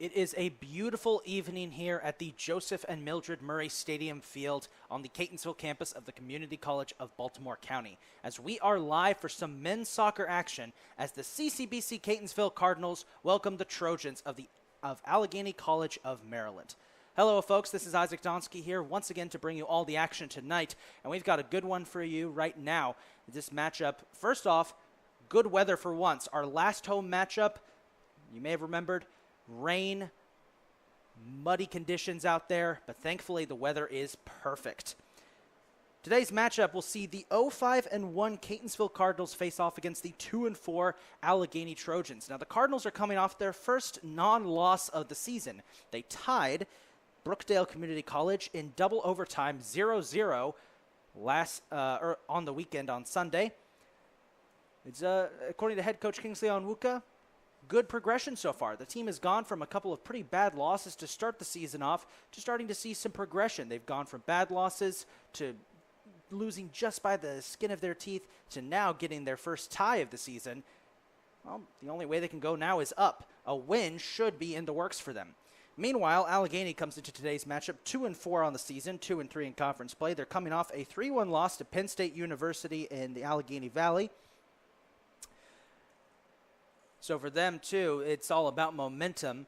It is a beautiful evening here at the Joseph and Mildred Murray Stadium Field on the Catonsville campus of the Community College of Baltimore County, as we are live for some men's soccer action as the CCBC Catonsville Cardinals welcome the Trojans of Allegany College of Maryland. Hello, folks. This is Isaac Donsky here once again to bring you all the action tonight, and we've got a good one for you right now. This matchup, first off, good weather for once. Our last home matchup, you may have remembered, rain, muddy conditions out there, but thankfully the weather is perfect. Today's matchup will see the 0-5-1 Catonsville Cardinals face off against the 2-4 Allegany Trojans. Now the Cardinals are coming off their first non-loss of the season. They tied Brookdale Community College in double overtime 0-0 on the weekend on Sunday. It's according to head coach Kingsley Onwuka, good progression so far. The team has gone from a couple of pretty bad losses to start the season off to starting to see some progression. They've gone from bad losses to losing just by the skin of their teeth to now getting their first tie of the season. Well, the only way they can go now is up. A win should be in the works for them. Meanwhile, Allegany comes into today's matchup 2-4 on the season, 2-3 in conference play. They're coming off a 3-1 loss to Penn State University in the Allegheny Valley. So for them, too, it's all about momentum.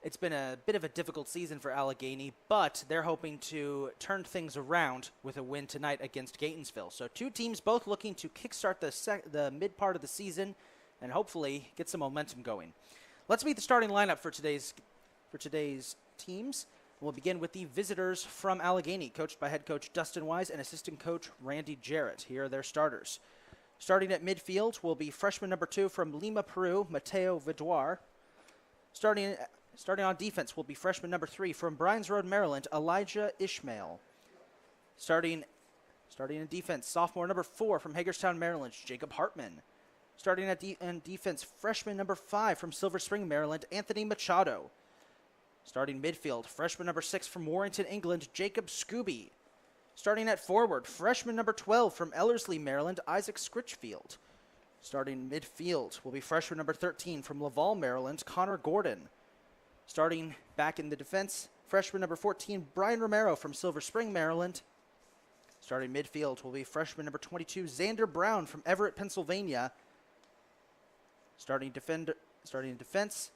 It's been a bit of a difficult season for Allegany, but they're hoping to turn things around with a win tonight against Catonsville. So two teams both looking to kickstart the mid part of the season and hopefully get some momentum going. Let's meet the starting lineup for today's teams. We'll begin with the visitors from Allegany, coached by head coach Dustin Wise and assistant coach Randy Jarrett. Here are their starters. Starting at midfield will be freshman number 2 from Lima, Peru, Mateo Viduar. Starting on defense will be freshman number 3 from Bryan's Road, Maryland, Elijah Ishmael. Starting in defense, sophomore number 4 from Hagerstown, Maryland, Jacob Hartman. Starting in defense, freshman number 5 from Silver Spring, Maryland, Anthony Machado. Starting midfield, freshman number 6 from Warrington, England, Jacob Scooby. Starting at forward, freshman number 12 from Ellerslie, Maryland, Isaac Scritchfield. Starting midfield will be freshman number 13 from Laval, Maryland, Connor Gordon. Starting back in the defense, freshman number 14, Brian Romero from Silver Spring, Maryland. Starting midfield will be freshman number 22, Xander Brown from Everett, Pennsylvania. Starting in defense,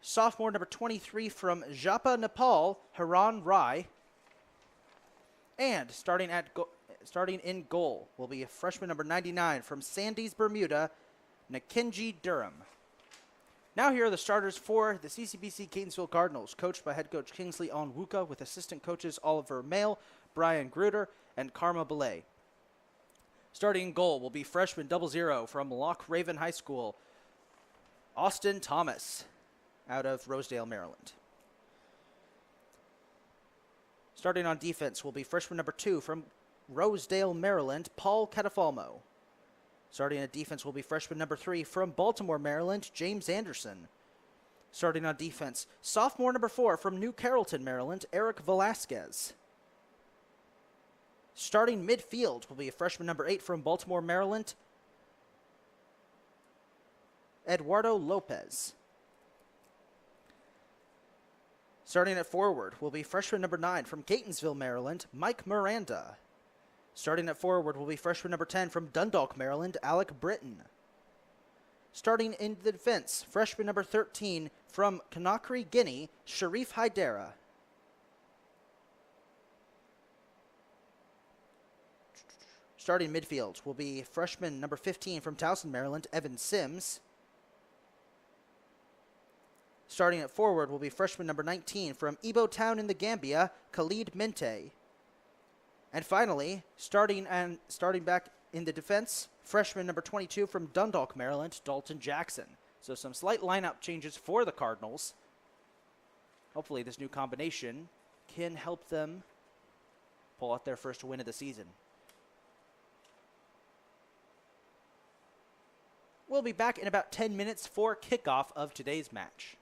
sophomore number 23 from Japa, Nepal, Haran Rai. And starting in goal will be freshman number 99 from Sandys, Bermuda, Nakenji Durham. Now here are the starters for the CCBC Catonsville Cardinals, coached by head coach Kingsley Onwuka with assistant coaches Oliver Mail, Brian Gruder, and Karma Belay. Starting in goal will be freshman 00 from Loch Raven High School, Austin Thomas, out of Rosedale, Maryland. Starting on defense will be freshman number 2 from Rosedale, Maryland, Paul Catafalmo. Starting at defense will be freshman number 3 from Baltimore, Maryland, James Anderson. Starting on defense, sophomore number 4 from New Carrollton, Maryland, Eric Velasquez. Starting midfield will be freshman number 8 from Baltimore, Maryland, Eduardo Lopez. Starting at forward will be freshman number 9 from Catonsville, Maryland, Mike Miranda. Starting at forward will be freshman number 10 from Dundalk, Maryland, Alec Britton. Starting in the defense, freshman number 13 from Conakry, Guinea, Sharif Haidara. Starting midfield will be freshman number 15 from Towson, Maryland, Evan Sims. Starting at forward will be freshman number 19 from Ibo Town in the Gambia, Khalid Mente. And finally, starting back in the defense, freshman number 22 from Dundalk, Maryland, Dalton Jackson. So some slight lineup changes for the Cardinals. Hopefully this new combination can help them pull out their first win of the season. We'll be back in about 10 minutes for kickoff of today's match.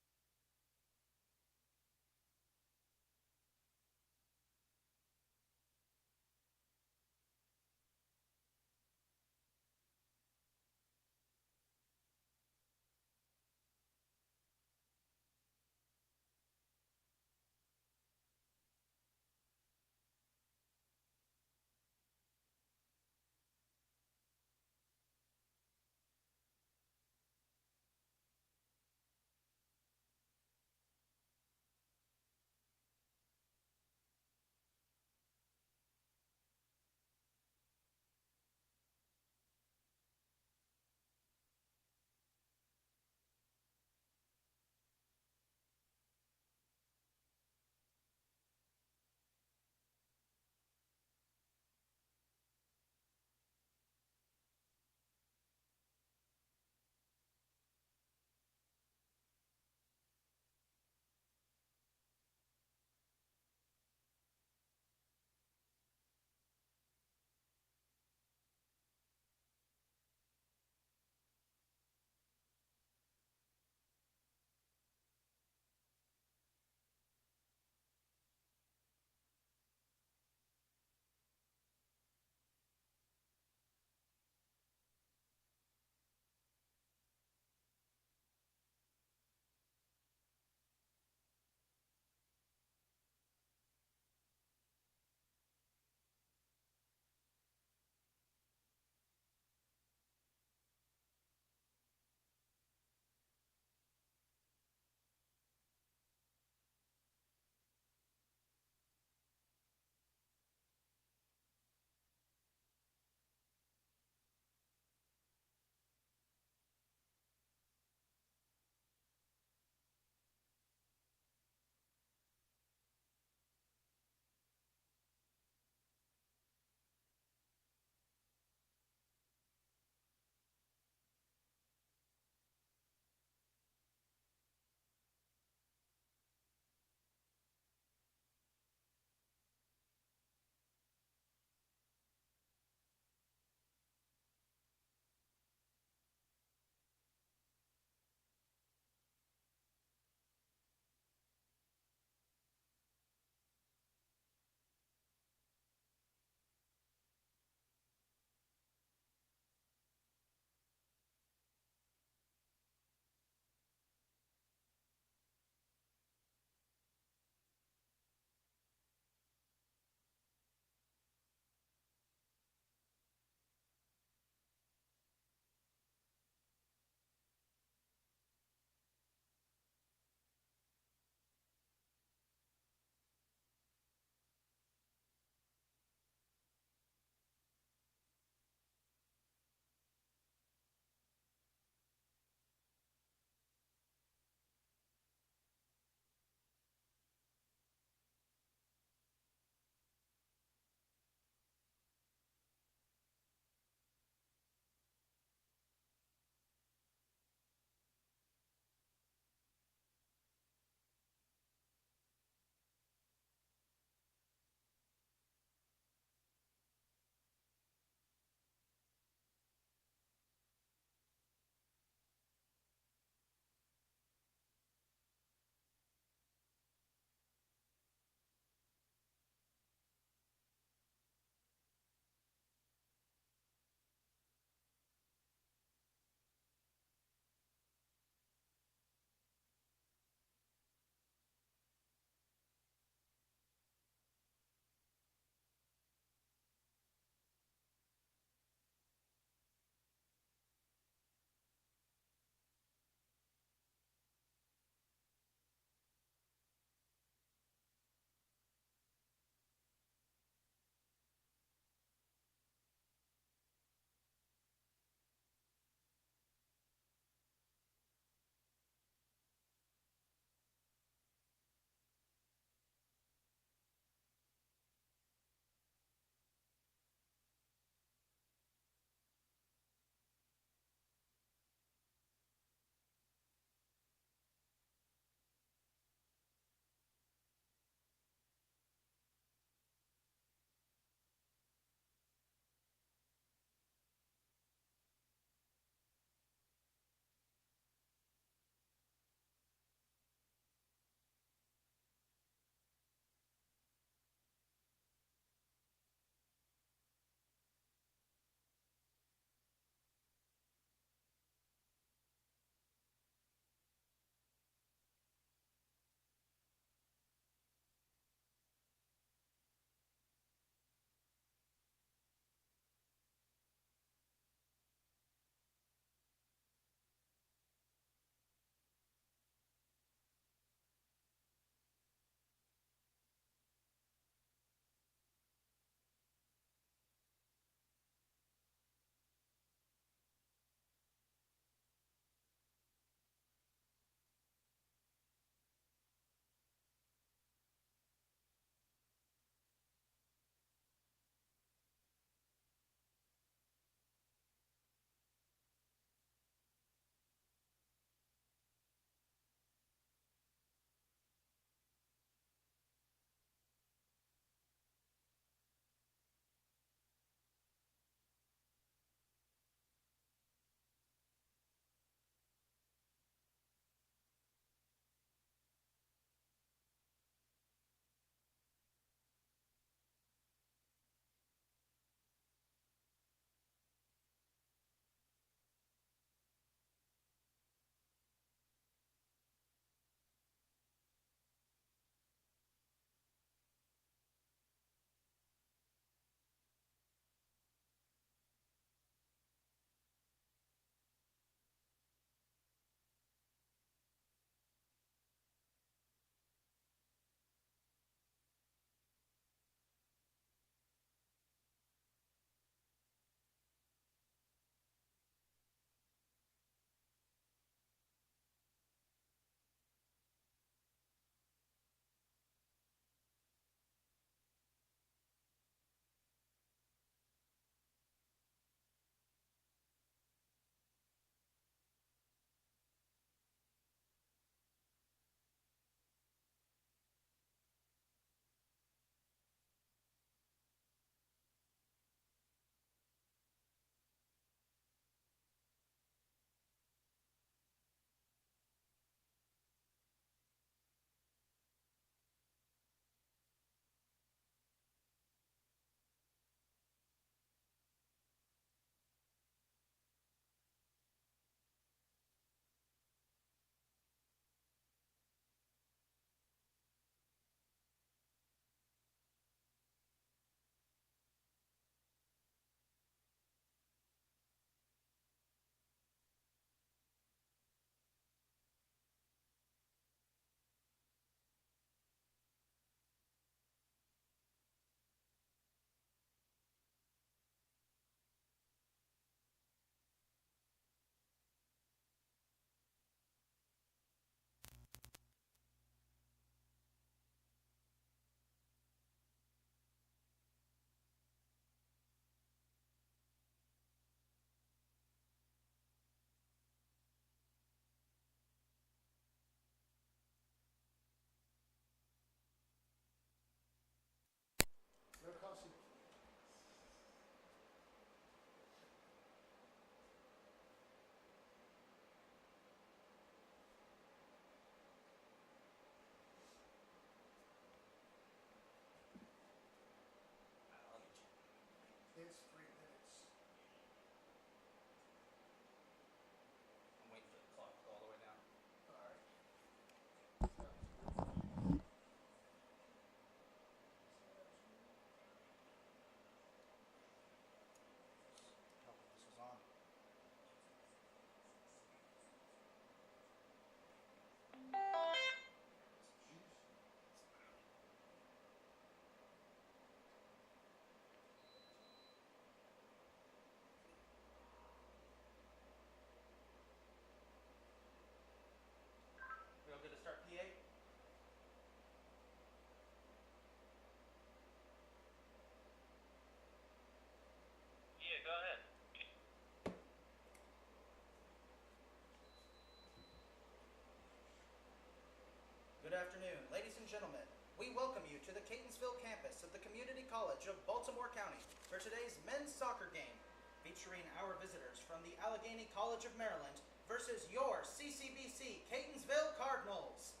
gentlemen, we welcome you to the Catonsville campus of the Community College of Baltimore County for today's men's soccer game, featuring our visitors from the Allegany College of Maryland versus your CCBC Catonsville Cardinals.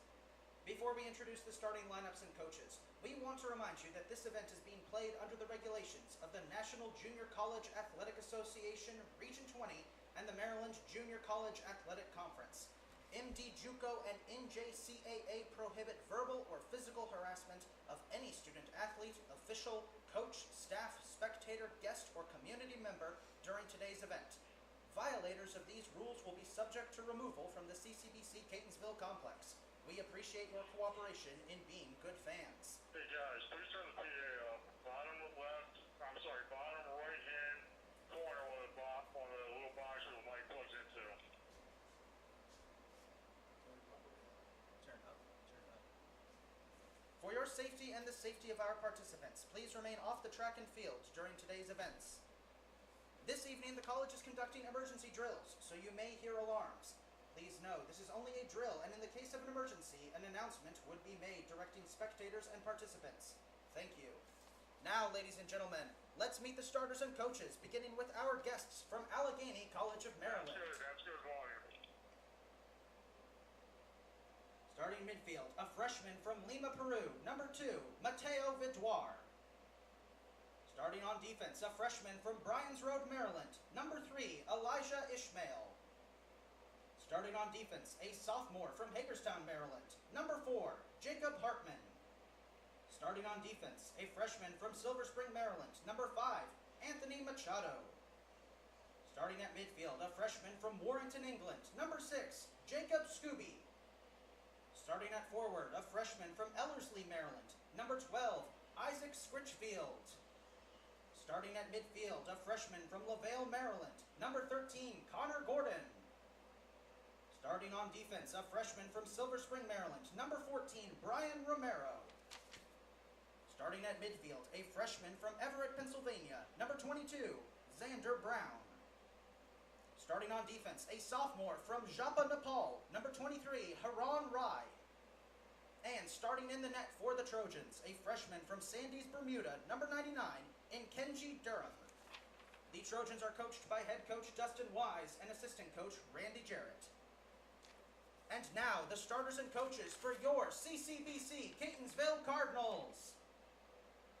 Before we introduce the starting lineups and coaches, we want to remind you that this event is being played under the regulations of the National Junior College Athletic Association Region 20 and the Maryland Junior College Athletic Conference. MD JUCO and NJCAA prohibit verbal or physical harassment of any student athlete, official, coach, staff, spectator, guest, or community member during today's event. Violators of these rules will be subject to removal from the CCBC Catonsville complex. We appreciate your cooperation in being good fans. Hey guys, please turn the PA up. Bottom right hand corner on the little box where the mic plugs into. Turn up. For your safety and the safety of our participants, please remain off the track and field during today's events. This evening, the college is conducting emergency drills, so you may hear alarms. Please know, this is only a drill, and in the case of an emergency, an announcement would be made directing spectators and participants. Thank you. Now, ladies and gentlemen, let's meet the starters and coaches, beginning with our guests from Allegany College of Maryland. That's good volume. Starting midfield, a freshman from Lima, Peru, number 2, Mateo Vidoir. Starting on defense, a freshman from Bryan's Road, Maryland, number 3, Elijah Ishmael. Starting on defense, a sophomore from Hagerstown, Maryland, number 4, Jacob Hartman. Starting on defense, a freshman from Silver Spring, Maryland, number 5, Anthony Machado. Starting at midfield, a freshman from Warrington, England, number 6, Jacob Scooby. Starting at forward, a freshman from Ellerslie, Maryland, number 12, Isaac Scritchfield. Starting at midfield, a freshman from LaVale, Maryland, number 13, Connor Gordon. Starting on defense, a freshman from Silver Spring, Maryland, number 14, Brian Romero. Starting at midfield, a freshman from Everett, Pennsylvania, number 22, Xander Brown. Starting on defense, a sophomore from Japa, Nepal, number 23, Haran Rai. And starting in the net for the Trojans, a freshman from Sandys, Bermuda, number 99, in Kenji Durham. The Trojans are coached by head coach Dustin Wise and assistant coach Randy Jarrett. And now, the starters and coaches for your CCBC Catonsville Cardinals.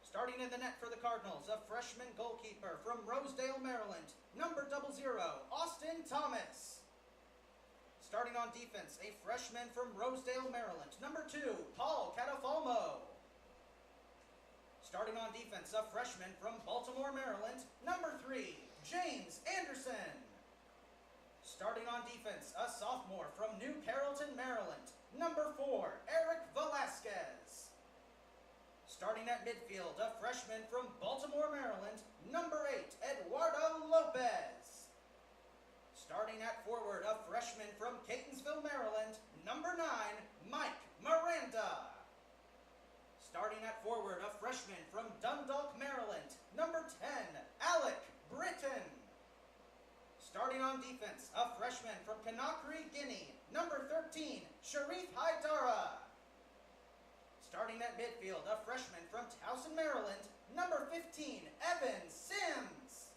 Starting in the net for the Cardinals, a freshman goalkeeper from Rosedale, Maryland, number 00, Austin Thomas. Starting on defense, a freshman from Rosedale, Maryland, number 2, Paul Catafalmo. Starting on defense, a freshman from Baltimore, Maryland, number 3, James Anderson. Starting on defense, a sophomore from New Carrollton, Maryland, number 4, Eric Velasquez. Starting at midfield, a freshman from Baltimore, Maryland, number 8, Eduardo Lopez. Starting at forward, a freshman from Catonsville, Maryland, number 9, Mike Miranda. Starting at forward, a freshman from Dundalk, Maryland, number 10, Alec Britton. Starting on defense, a freshman from Conakry, Guinea, number 13, Sharif Haidara. Starting at midfield, a freshman from Towson, Maryland, number 15, Evan Sims.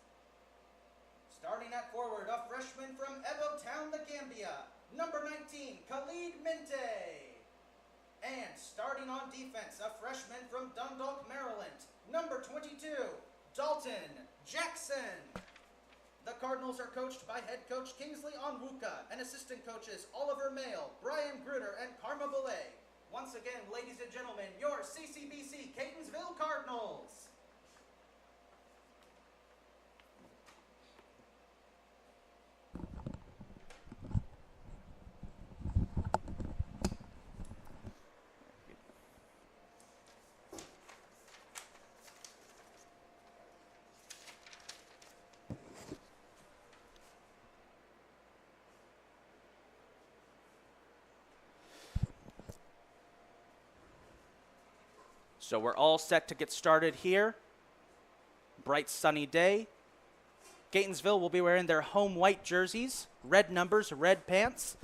Starting at forward, a freshman from Ebo Town, The Gambia, number 19, Khalid Minte. And starting on defense, a freshman from Dundalk, Maryland, number 22, Dalton Jackson. The Cardinals are coached by head coach Kingsley Onwuka and assistant coaches Oliver Mayle, Brian Gruder, and Karma Boulay. Once again, ladies and gentlemen, your CCBC Catonsville Cardinals. So we're all set to get started here. Bright sunny day. Catonsville will be wearing their home white jerseys, red numbers, red pants.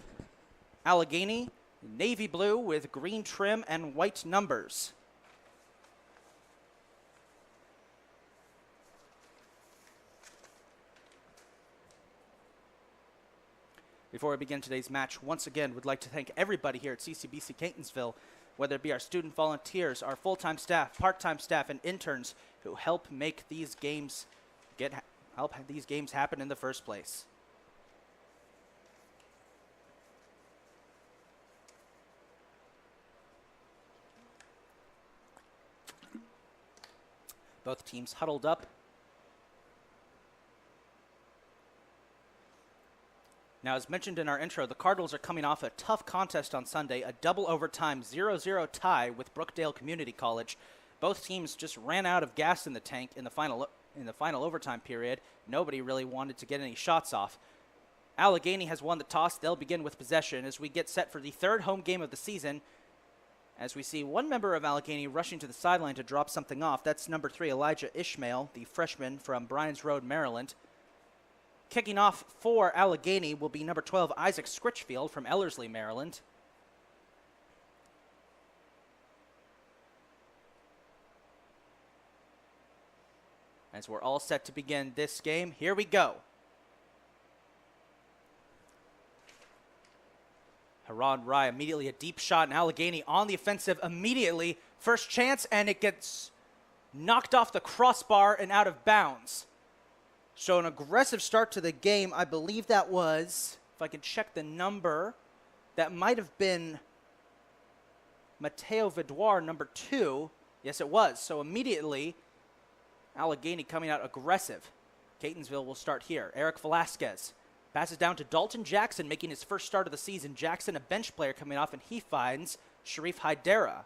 Allegany Navy blue with green trim and white numbers. Before we begin today's match, once again, we'd like to thank everybody here at CCBC Catonsville, whether it be our student volunteers, our full-time staff, part-time staff, and interns who help make these games happen in the first place. Both teams huddled up. Now, as mentioned in our intro, the Cardinals are coming off a tough contest on Sunday, a double overtime 0-0 tie with Brookdale Community College. Both teams just ran out of gas in the tank in the final overtime period. Nobody really wanted to get any shots off. Allegany has won the toss. They'll begin with possession as we get set for the third home game of the season. As we see one member of Allegany rushing to the sideline to drop something off. That's number 3, Elijah Ishmael, the freshman from Bryans Road, Maryland. Kicking off for Allegany will be number 12, Isaac Scritchfield from Ellerslie, Maryland. As we're all set to begin this game, here we go. Haran Rai immediately a deep shot, and Allegany on the offensive immediately. First chance, and it gets knocked off the crossbar and out of bounds. So an aggressive start to the game. I believe that was, if I can check the number, that might have been Mateo Vidoir, number 2. Yes, it was. So immediately, Allegany coming out aggressive. Catonsville will start here. Eric Velasquez passes down to Dalton Jackson, making his first start of the season. Jackson, a bench player, coming off, and he finds Sharif Haidara.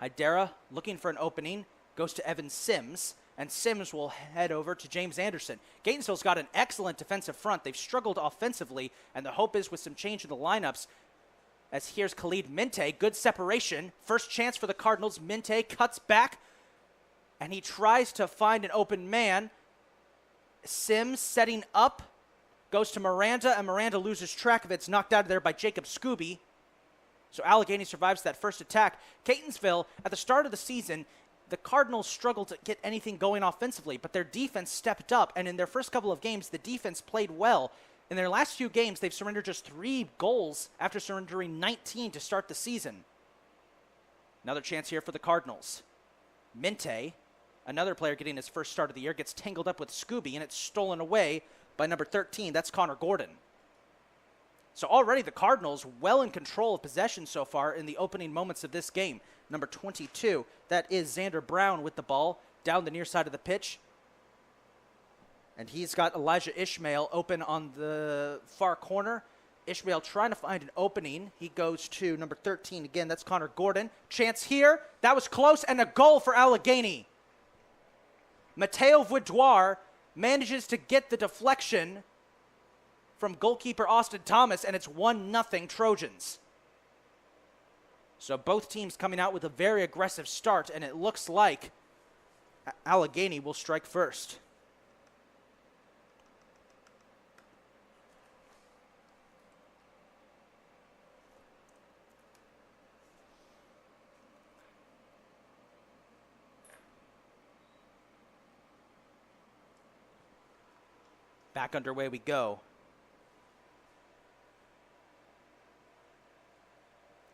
Haidara looking for an opening, goes to Evan Sims, and Sims will head over to James Anderson. Catonsville's got an excellent defensive front. They've struggled offensively, and the hope is with some change in the lineups. As here's Khalid Minte, good separation. First chance for the Cardinals. Minte cuts back, and he tries to find an open man. Sims setting up, goes to Miranda, and Miranda loses track of it. It's knocked out of there by Jacob Scooby. So Allegany survives that first attack. Catonsville, at the start of the season, the Cardinals struggled to get anything going offensively, but their defense stepped up, and in their first couple of games, the defense played well. In their last few games, they've surrendered just 3 goals after surrendering 19 to start the season. Another chance here for the Cardinals. Minte, another player getting his first start of the year, gets tangled up with Scooby, and it's stolen away by number 13. That's Connor Gordon. So already the Cardinals well in control of possession so far in the opening moments of this game. Number 22, that is Xander Brown with the ball down the near side of the pitch. And he's got Elijah Ishmael open on the far corner. Ishmael trying to find an opening. He goes to number 13 again. That's Connor Gordon. Chance here. That was close, and a goal for Allegany. Mateo Vidoir manages to get the deflection from goalkeeper Austin Thomas, and it's 1-0 Trojans. So both teams coming out with a very aggressive start, and it looks like Allegany will strike first. Back underway we go.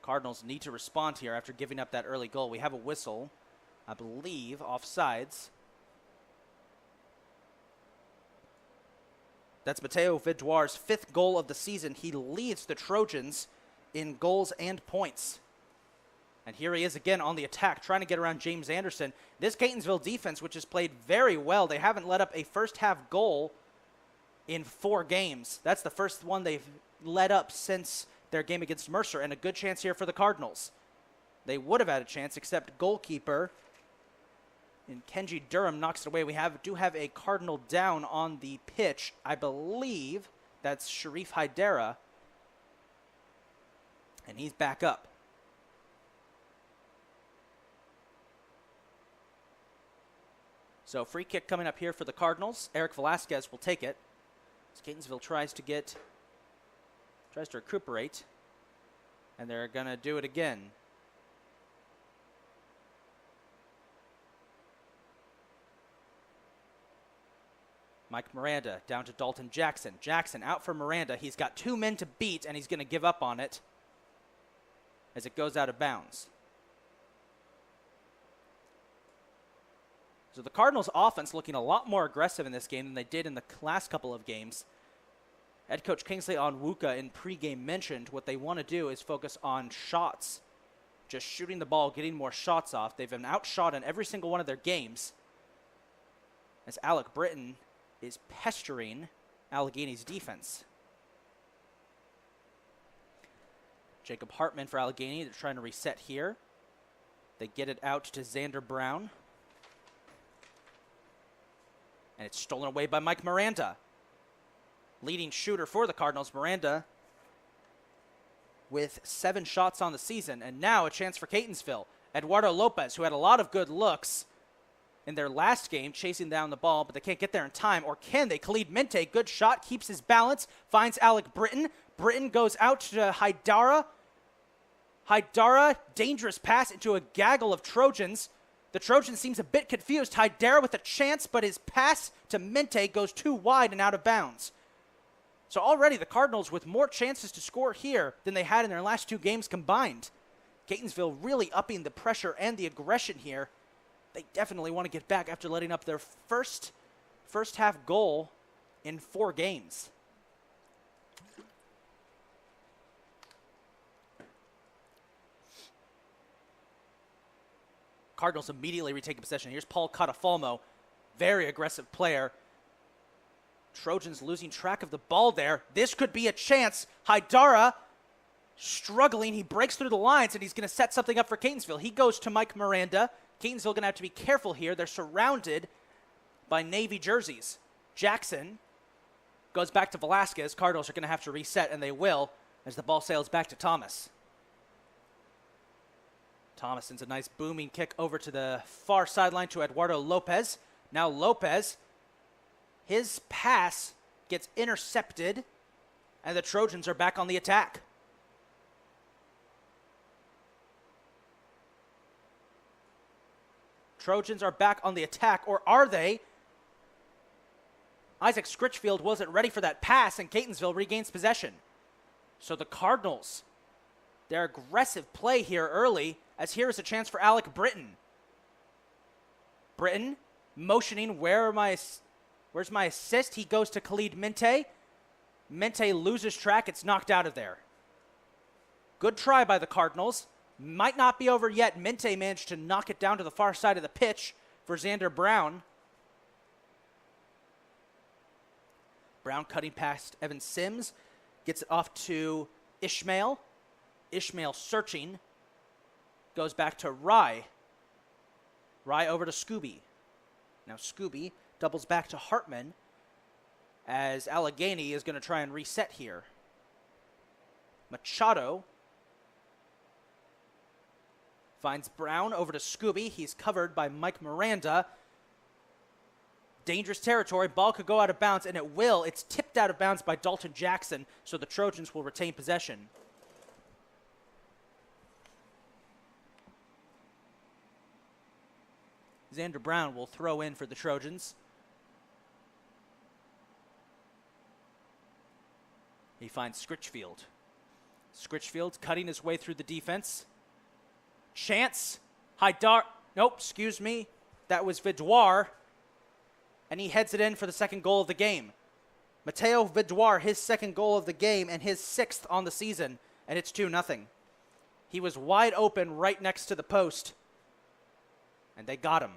Cardinals need to respond here after giving up that early goal. We have a whistle, I believe, offsides. That's Mateo Vidoir's 5th goal of the season. He leads the Trojans in goals and points. And here he is again on the attack, trying to get around James Anderson. This Catonsville defense, which has played very well, they haven't let up a first-half goal in 4 games. That's the first one they've let up since their game against Mercer, and a good chance here for the Cardinals. They would have had a chance, except goalkeeper and Kenji Durham knocks it away. We do have a Cardinal down on the pitch. I believe that's Sharif Haidara, and he's back up. So free kick coming up here for the Cardinals. Eric Velasquez will take it. As Catonsville tries to recuperate. And they're going to do it again. Mike Miranda down to Dalton Jackson. Jackson out for Miranda. He's got 2 men to beat, and he's going to give up on it as it goes out of bounds. So the Cardinals' offense looking a lot more aggressive in this game than they did in the last couple of games. Head coach Kingsley Onwuka in pregame mentioned what they want to do is focus on shots. Just shooting the ball, getting more shots off. They've been outshot in every single one of their games. As Alec Britton is pestering Allegany's defense. Jacob Hartman for Allegany. They're trying to reset here. They get it out to Xander Brown. And it's stolen away by Mike Miranda. Leading shooter for the Cardinals, Miranda, with 7 shots on the season. And now a chance for Catonsville. Eduardo Lopez, who had a lot of good looks in their last game, chasing down the ball, but they can't get there in time. Or can they? Khalid Mente, good shot, keeps his balance, finds Alec Britton. Britton goes out to Haidara. Haidara, dangerous pass into a gaggle of Trojans. The Trojan seems a bit confused. Haidara with a chance, but his pass to Mente goes too wide and out of bounds. So already the Cardinals with more chances to score here than they had in their last 2 games combined. Catonsville really upping the pressure and the aggression here. They definitely want to get back after letting up their first half goal in 4 games. Cardinals immediately retaking possession. Here's Paul Catafalmo, very aggressive player. Trojans losing track of the ball there. This could be a chance. Haidara struggling. He breaks through the lines, and he's going to set something up for Catonsville. He goes to Mike Miranda. Catonsville going to have to be careful here. They're surrounded by Navy jerseys. Jackson goes back to Velasquez. Cardinals are going to have to reset, and they will, as the ball sails back to Thomas. Thomas sends a nice booming kick over to the far sideline to Eduardo Lopez. Now Lopez, his pass gets intercepted, and the Trojans are back on the attack. Trojans are back on the attack, or are they? Isaac Scritchfield wasn't ready for that pass, and Catonsville regains possession. So the Cardinals, their aggressive play here early, as here is a chance for Alec Britton. Britton motioning, where's my assist? He goes to Khalid Mente. Mente loses track. It's knocked out of there. Good try by the Cardinals. Might not be over yet. Mente managed to knock it down to the far side of the pitch for Xander Brown. Brown cutting past Evan Sims. Gets it off to Ishmael. Ishmael searching. Goes back to Rye. Rye over to Scooby. Now Scooby doubles back to Hartman as Allegany is going to try and reset here. Machado finds Brown over to Scooby. He's covered by Mike Miranda. Dangerous territory. Ball could go out of bounds, and it will. It's tipped out of bounds by Dalton Jackson, so the Trojans will retain possession. Xander Brown will throw in for the Trojans. He finds Scritchfield. Scritchfield cutting his way through the defense. Chance. Nope, excuse me. That was Vidoir. And he heads it in for the second goal of the game. Mateo Vidoir, his second goal of the game and his 6th on the season. And it's 2-0. He was wide open right next to the post. And they got him.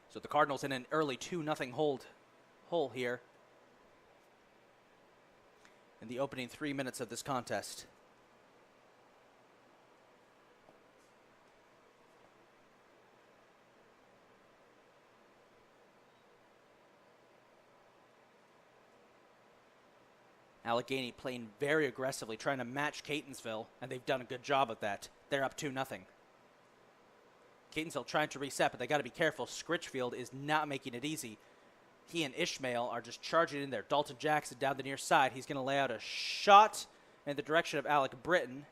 So the Cardinals in an early 2-0 hole here in the opening 3 minutes of this contest. Allegany playing very aggressively, trying to match Catonsville, and they've done a good job of that. They're up 2-0. Catonsville trying to reset, but they got to be careful. Scritchfield is not making it easy. he and Ishmael are just charging in there. Dalton Jackson down the near side. He's going to lay out a shot in the direction of Alec Britton.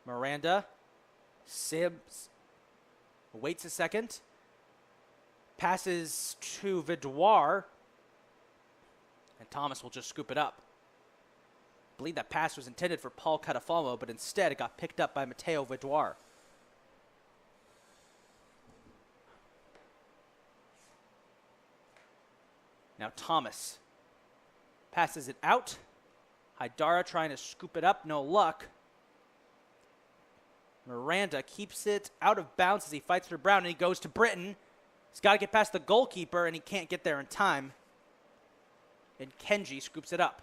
Miranda. Sims waits a second. Passes to Vidoir. And Thomas will just scoop it up. I believe that pass was intended for Paul Catafalmo, but instead it got picked up by Mateo Vidoir. Now Thomas passes it out. Haidara trying to scoop it up, no luck. Miranda keeps it out of bounds as he fights for Brown, and he goes to Britton. He's got to get past the goalkeeper, and he can't get there in time. And Kenji scoops it up.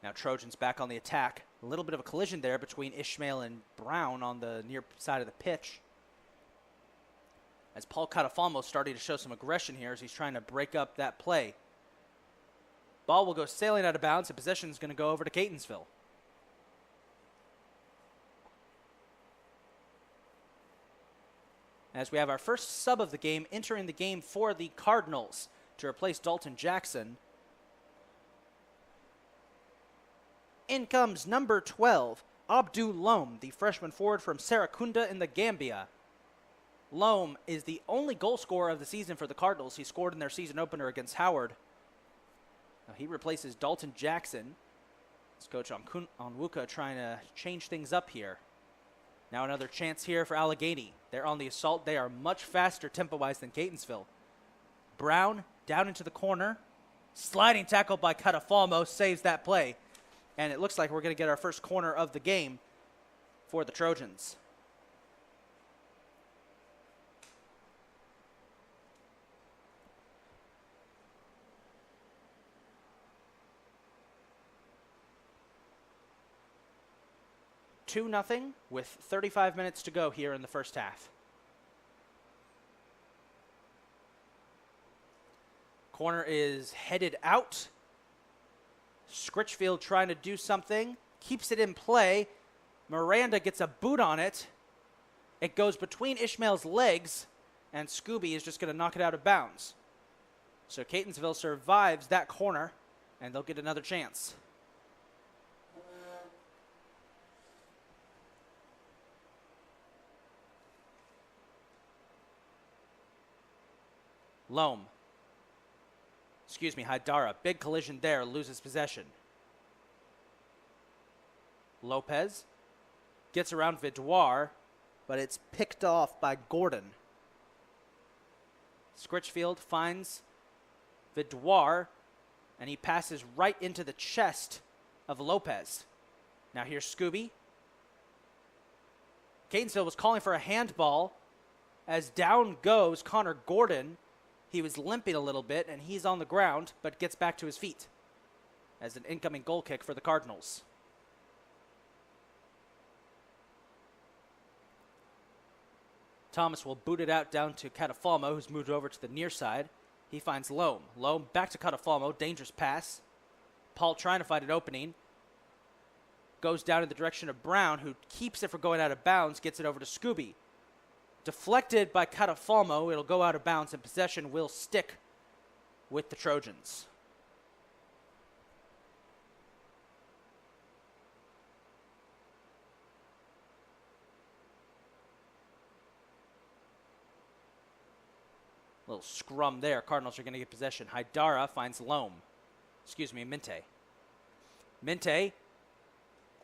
Now Trojans back on the attack. A little bit of a collision there between Ishmael and Brown on the near side of the pitch. As Paul Catafalmo starting to show some aggression here as he's trying to break up that play. Ball will go sailing out of bounds, and possession is going to go over to Catonsville. As we have our first sub of the game entering the game for the Cardinals to replace Dalton Jackson. In comes number 12, Abdul Lom, the freshman forward from Serekunda in the Gambia. Lom is the only goal scorer of the season for the Cardinals. He scored in their season opener against Howard. Now he replaces Dalton Jackson. His coach Onwuka trying to change things up here. Now another chance here for Allegany. They're on the assault. They are much faster tempo-wise than Catonsville. Brown down into the corner. Sliding tackle by Catafalmo saves that play. And it looks like we're going to get our first corner of the game for the Trojans. Two 2-0 with 35 minutes to go here in the first half. Corner is headed out. Scritchfield trying to do something. Keeps it in play. Miranda gets a boot on it. It goes between Ishmael's legs, and Scooby is just going to knock it out of bounds. So Catonsville survives that corner, and they'll get another chance. Haidara. Big collision there, loses possession. Lopez gets around Vidoir, but it's picked off by Gordon. Scritchfield finds Vidoir, and he passes right into the chest of Lopez. Now here's Scooby. Catonsville was calling for a handball as down goes Connor Gordon. He was limping a little bit, and he's on the ground, but gets back to his feet as an incoming goal kick for the Cardinals. Thomas will boot it out down to Catafalmo, who's moved over to the near side. He finds Loam. Loam back to Catafalmo. Dangerous pass. Paul trying to find an opening. Goes down in the direction of Brown, who keeps it from going out of bounds, gets it over to Scooby. Deflected by Catafalmo, it'll go out of bounds, and possession will stick with the Trojans. Little scrum there. Cardinals are going to get possession. Haidara finds Minte. Minte,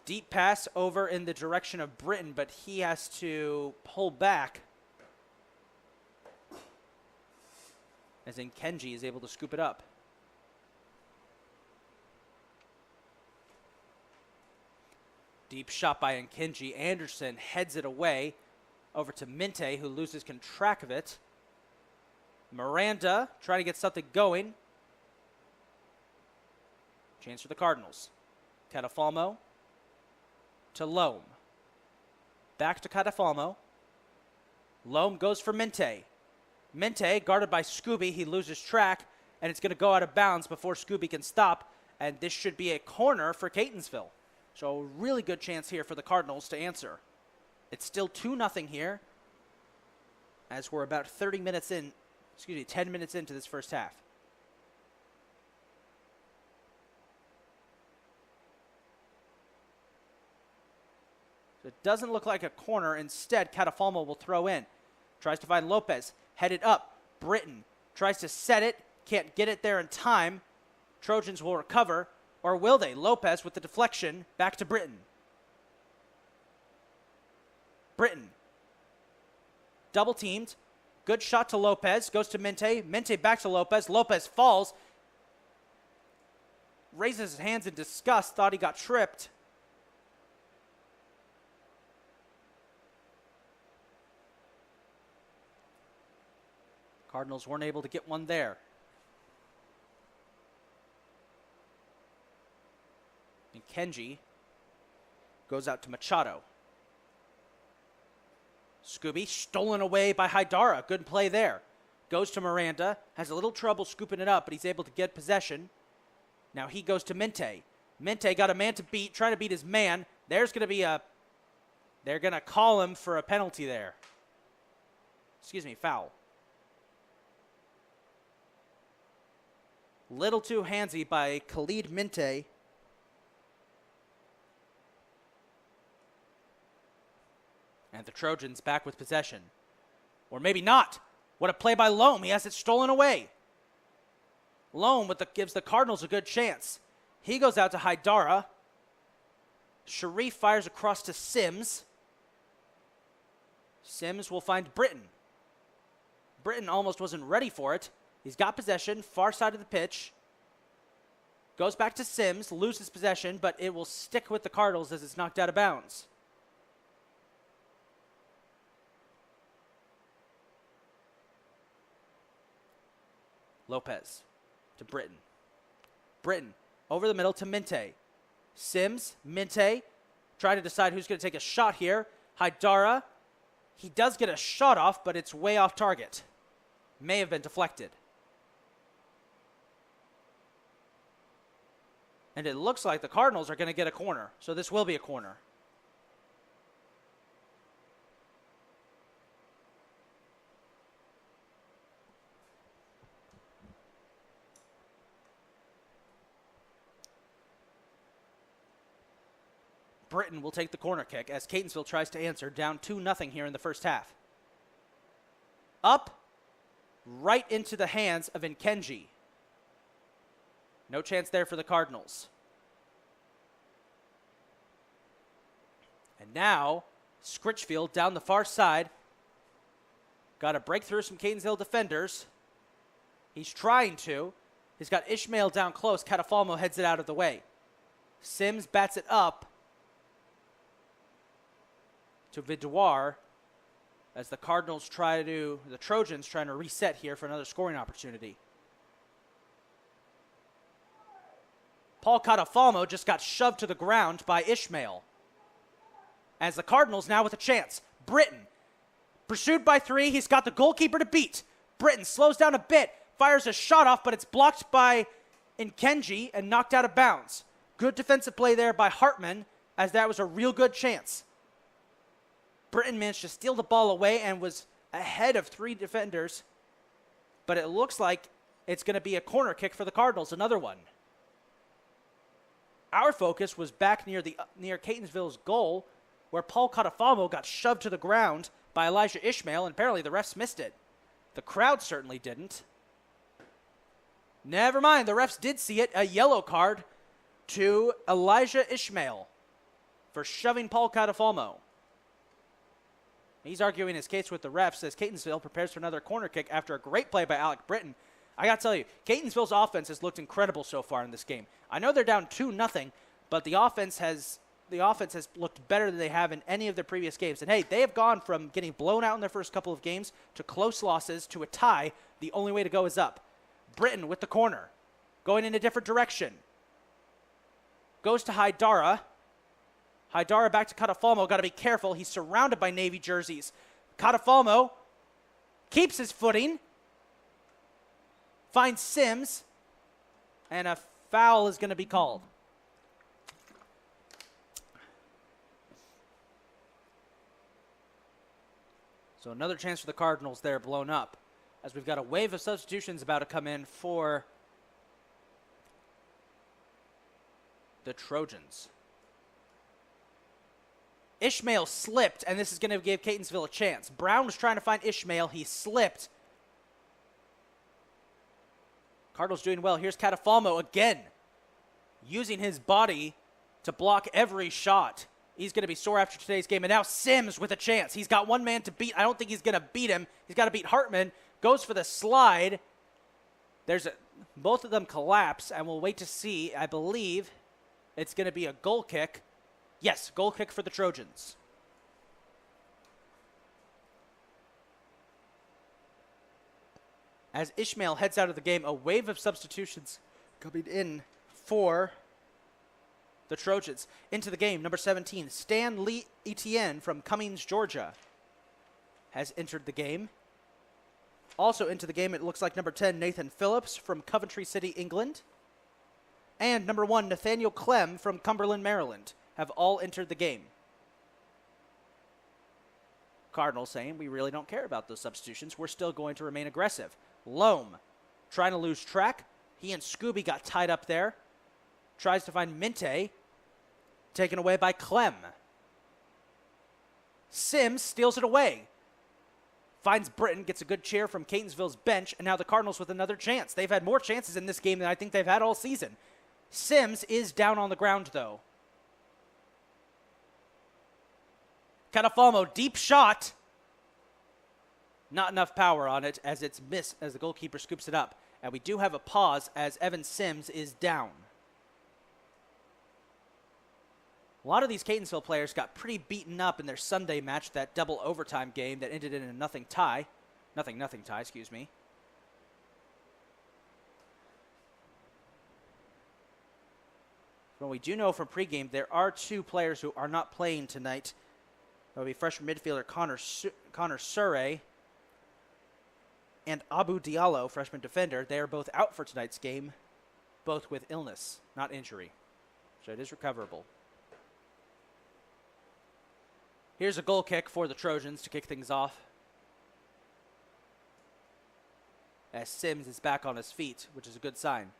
deep pass over in the direction of Britton, but he has to pull back. As in Kenji is able to scoop it up. Deep shot by Nkenji. Anderson heads it away over to Minte, who loses track of it. Miranda trying to get something going. Chance for the Cardinals. Catafalmo to Loam. Back to Catafalmo. Loam goes for Minte. Minte, guarded by Scooby, he loses track, and it's going to go out of bounds before Scooby can stop, and this should be a corner for Catonsville. So a really good chance here for the Cardinals to answer. It's still 2-0 here as we're about 10 minutes into this first half. So it doesn't look like a corner. Instead, Catafalmo will throw in. Tries to find Lopez. Headed up. Britton tries to set it. Can't get it there in time. Trojans will recover. Or will they? Lopez with the deflection. Back to Britton. Britton. Double teamed. Good shot to Lopez. Goes to Mente. Mente back to Lopez. Lopez falls. Raises his hands in disgust. Thought he got tripped. Cardinals weren't able to get one there. And Kenji goes out to Machado. Scooby stolen away by Haidara. Good play there. Goes to Miranda. Has a little trouble scooping it up, but he's able to get possession. Now he goes to Mente. Mente got a man to beat, trying to beat his man. There's going to be they're going to call him for a penalty there. Excuse me, foul. Little too handsy by Khalid Mente. And the Trojans back with possession. Or maybe not. What a play by Loam. He has it stolen away. Loam gives the Cardinals a good chance. He goes out to Haidara. Sharif fires across to Sims. Sims will find Britton. Britton almost wasn't ready for it. He's got possession, far side of the pitch. Goes back to Sims, loses possession, but it will stick with the Cardinals as it's knocked out of bounds. Lopez to Britton. Britton over the middle to Mente. Sims, Mente, try to decide who's going to take a shot here. Haidara, he does get a shot off, but it's way off target. May have been deflected. And it looks like the Cardinals are going to get a corner. So this will be a corner. Britton will take the corner kick as Catonsville tries to answer, down 2-0 here in the first half. Up, right into the hands of Nkenji. No chance there for the Cardinals. And now, Scritchfield down the far side. Got to break through some Catonsville defenders. He's trying to. He's got Ishmael down close. Catafalmo heads it out of the way. Sims bats it up to Vidoir as the Trojans trying to reset here for another scoring opportunity. Paul Catafalmo just got shoved to the ground by Ishmael. As the Cardinals now with a chance. Britton, pursued by 3, he's got the goalkeeper to beat. Britton slows down a bit, fires a shot off, but it's blocked by Nkenji and knocked out of bounds. Good defensive play there by Hartman, as that was a real good chance. Britton managed to steal the ball away and was ahead of 3 defenders, but it looks like it's going to be a corner kick for the Cardinals, another one. Our focus was back near Catonsville's goal, where Paul Catafalmo got shoved to the ground by Elijah Ishmael, and apparently the refs missed it. The crowd certainly didn't. Never mind, the refs did see it. A yellow card to Elijah Ishmael for shoving Paul Catafalmo. He's arguing his case with the refs as Catonsville prepares for another corner kick after a great play by Alec Britton. I got to tell you, Catonsville's offense has looked incredible so far in this game. I know they're down 2-0, but the offense has looked better than they have in any of their previous games. And hey, they have gone from getting blown out in their first couple of games to close losses to a tie. The only way to go is up. Britton with the corner, going in a different direction. Goes to Haidara. Haidara back to Catafalmo. Got to be careful. He's surrounded by Navy jerseys. Catafalmo keeps his footing. Finds Sims. And a foul is going to be called. So another chance for the Cardinals there blown up, as we've got a wave of substitutions about to come in for the Trojans. Ishmael slipped, and this is going to give Catonsville a chance. Brown was trying to find Ishmael. He slipped. Cardinals doing well. Here's Catafalmo again, using his body to block every shot. He's going to be sore after today's game. And now Sims with a chance. He's got one man to beat. I don't think he's going to beat him. He's got to beat Hartman. Goes for the slide. Both of them collapse, and we'll wait to see. I believe it's going to be a goal kick. Yes, goal kick for the Trojans. As Ishmael heads out of the game, a wave of substitutions coming in for the Trojans. Into the game, number 17, Stan Lee Etienne from Cummings, Georgia, has entered the game. Also into the game, it looks like number 10, Nathan Phillips from Coventry City, England. And number 1, Nathaniel Clem from Cumberland, Maryland, have all entered the game. Cardinals saying, we really don't care about those substitutions. We're still going to remain aggressive. Loam trying to lose track. He and Scooby got tied up there. Tries to find Minte. Taken away by Clem. Sims steals it away. Finds Britton, gets a good cheer from Catonsville's bench, and now the Cardinals with another chance. They've had more chances in this game than I think they've had all season. Sims is down on the ground, though. Catafalmo, deep shot. Not enough power on it as it's missed as the goalkeeper scoops it up. And we do have a pause as Evan Sims is down. A lot of these Catonsville players got pretty beaten up in their Sunday match, that double overtime game that ended in a nothing tie, excuse me. Well, we do know from pregame there are 2 players who are not playing tonight. That will be freshman midfielder Connor Surrey and Abu Diallo, freshman defender. They are both out for tonight's game, both with illness, not injury. So it is recoverable. Here's a goal kick for the Trojans to kick things off, as Sims is back on his feet, which is a good sign.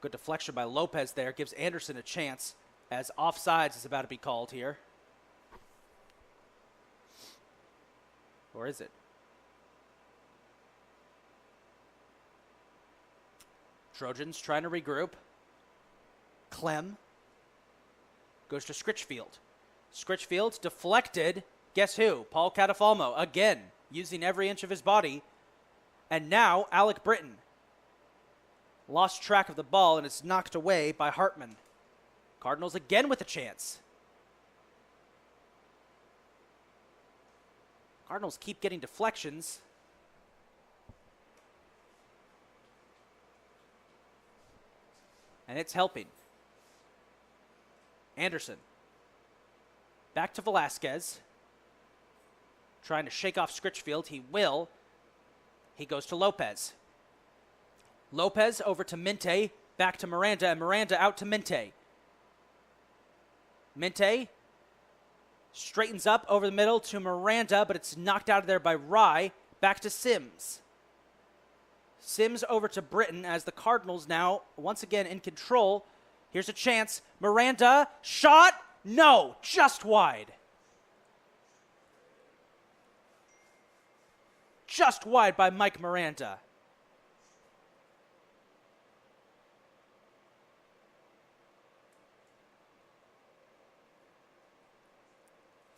Good deflection by Lopez there. Gives Anderson a chance as offsides is about to be called here. Or is it? Trojans trying to regroup. Clem goes to Scritchfield. Scritchfield deflected. Guess who? Paul Catafalmo again, using every inch of his body. And now Alec Britton lost track of the ball and it's knocked away by Hartman. Cardinals again with a chance. Cardinals keep getting deflections. And it's helping. Anderson. Back to Velasquez. Trying to shake off Scritchfield. He will. He goes to Lopez. Lopez over to Minte. Back to Miranda. And Miranda out to Minte. Minte straightens up over the middle to Miranda, but it's knocked out of there by Rye. Back to Sims. Sims over to Britton as the Cardinals now once again in control. Here's a chance. Miranda, shot. No, just wide. Just wide by Mike Miranda.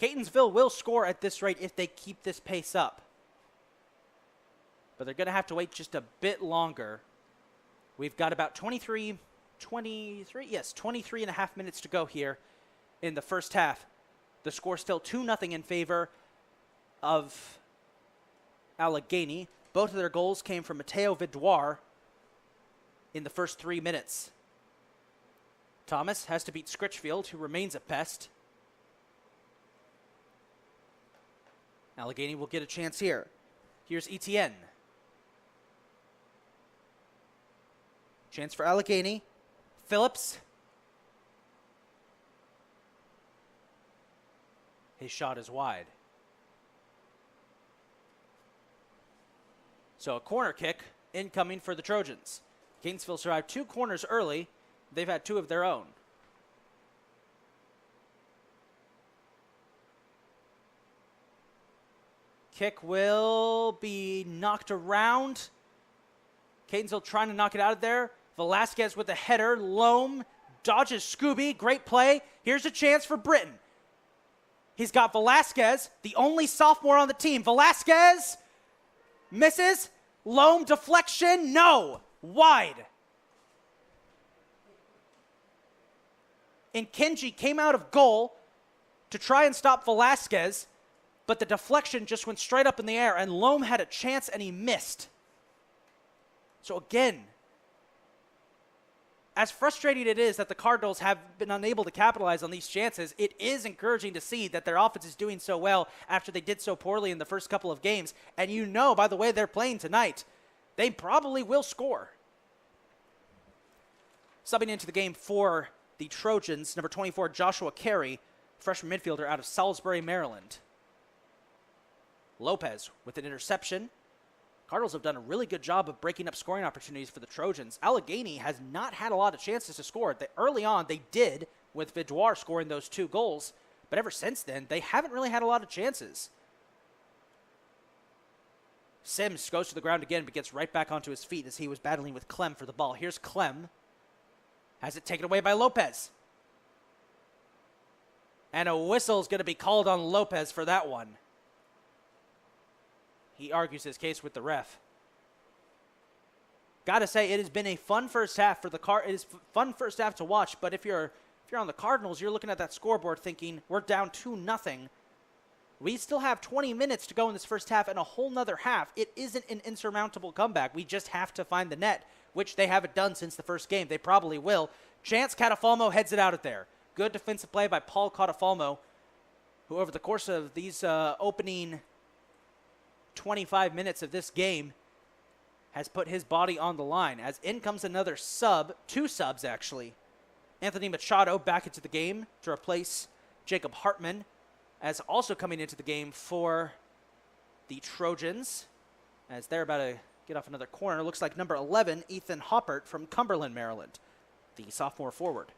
Catonsville will score at this rate if they keep this pace up. But they're going to have to wait just a bit longer. We've got about 23 and a half minutes to go here in the first half. The score still 2-0 in favor of Allegany. Both of their goals came from Mateo Vidoir in the first 3 minutes. Thomas has to beat Scritchfield, who remains a pest. Allegany will get a chance here. Here's Etienne. Chance for Allegany. Phillips. His shot is wide. So a corner kick incoming for the Trojans. Catonsville survived 2 corners early. They've had 2 of their own. Kick will be knocked around. Catonsville trying to knock it out of there. Velasquez with a header. Loam dodges Scooby. Great play. Here's a chance for Britton. He's got Velasquez, the only sophomore on the team. Velasquez misses. Loam deflection. No. Wide. And Kenji came out of goal to try and stop Velasquez, but the deflection just went straight up in the air, and Loam had a chance and he missed. So again, as frustrating it is that the Cardinals have been unable to capitalize on these chances, it is encouraging to see that their offense is doing so well after they did so poorly in the first couple of games. And you know, by the way they're playing tonight, they probably will score. Subbing into the game for the Trojans, number 24, Joshua Carey, freshman midfielder out of Salisbury, Maryland. Lopez with an interception. Cardinals have done a really good job of breaking up scoring opportunities for the Trojans. Allegany has not had a lot of chances to score. Early on, they did, with Vidoir scoring those 2 goals. But ever since then, they haven't really had a lot of chances. Sims goes to the ground again, but gets right back onto his feet as he was battling with Clem for the ball. Here's Clem. Has it taken away by Lopez. And a whistle is going to be called on Lopez for that one. He argues his case with the ref. Gotta say, it has been a fun first half for the It is fun first half to watch, but if you're on the Cardinals, you're looking at that scoreboard thinking, we're down 2-0. We still have 20 minutes to go in this first half and a whole nother half. It isn't an insurmountable comeback. We just have to find the net, which they haven't done since the first game. They probably will. Chance Catafalmo heads it out of there. Good defensive play by Paul Catafalmo, who over the course of these opening 25 minutes of this game has put his body on the line. As in comes another sub, 2 subs actually. Anthony Machado back into the game to replace Jacob Hartman, as also coming into the game for the Trojans, as they're about to get off another corner. Looks like number 11, Ethan Hoppert from Cumberland, Maryland, the sophomore forward.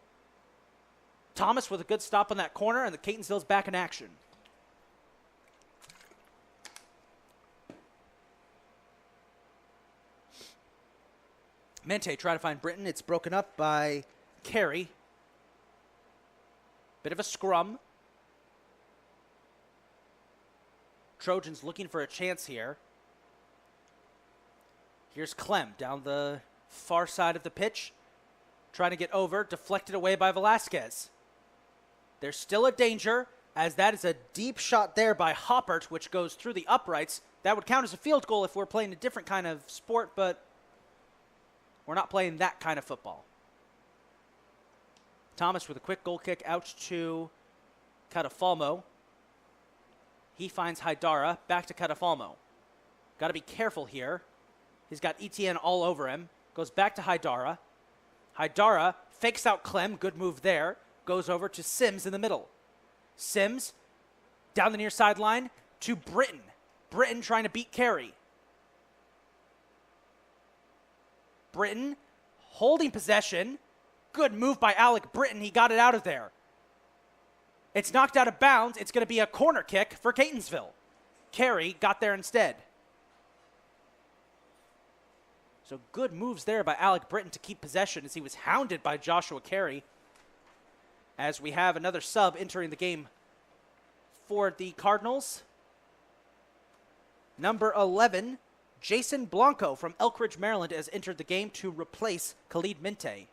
Thomas with a good stop on that corner, and the Catonsville's back in action. Mente trying to find Britton. It's broken up by Carey. Bit of a scrum. Trojans looking for a chance here. Here's Clem down the far side of the pitch. Trying to get over. Deflected away by Velasquez. There's still a danger, as that is a deep shot there by Hoppert, which goes through the uprights. That would count as a field goal if we're playing a different kind of sport, but we're not playing that kind of football. Thomas with a quick goal kick out to Catafalmo. He finds Haidara. Back to Catafalmo. Got to be careful here. He's got Etienne all over him. Goes back to Haidara. Haidara fakes out Clem. Good move there. Goes over to Sims in the middle. Sims down the near sideline to Britton. Britton trying to beat Carey. Britton holding possession. Good move by Alec Britton. He got it out of there. It's knocked out of bounds. It's going to be a corner kick for Catonsville. Carey got there instead. So good moves there by Alec Britton to keep possession as he was hounded by Joshua Carey. As we have another sub entering the game for the Cardinals. Number 11, Jason Blanco from Elkridge, Maryland, has entered the game to replace Khalid Minte.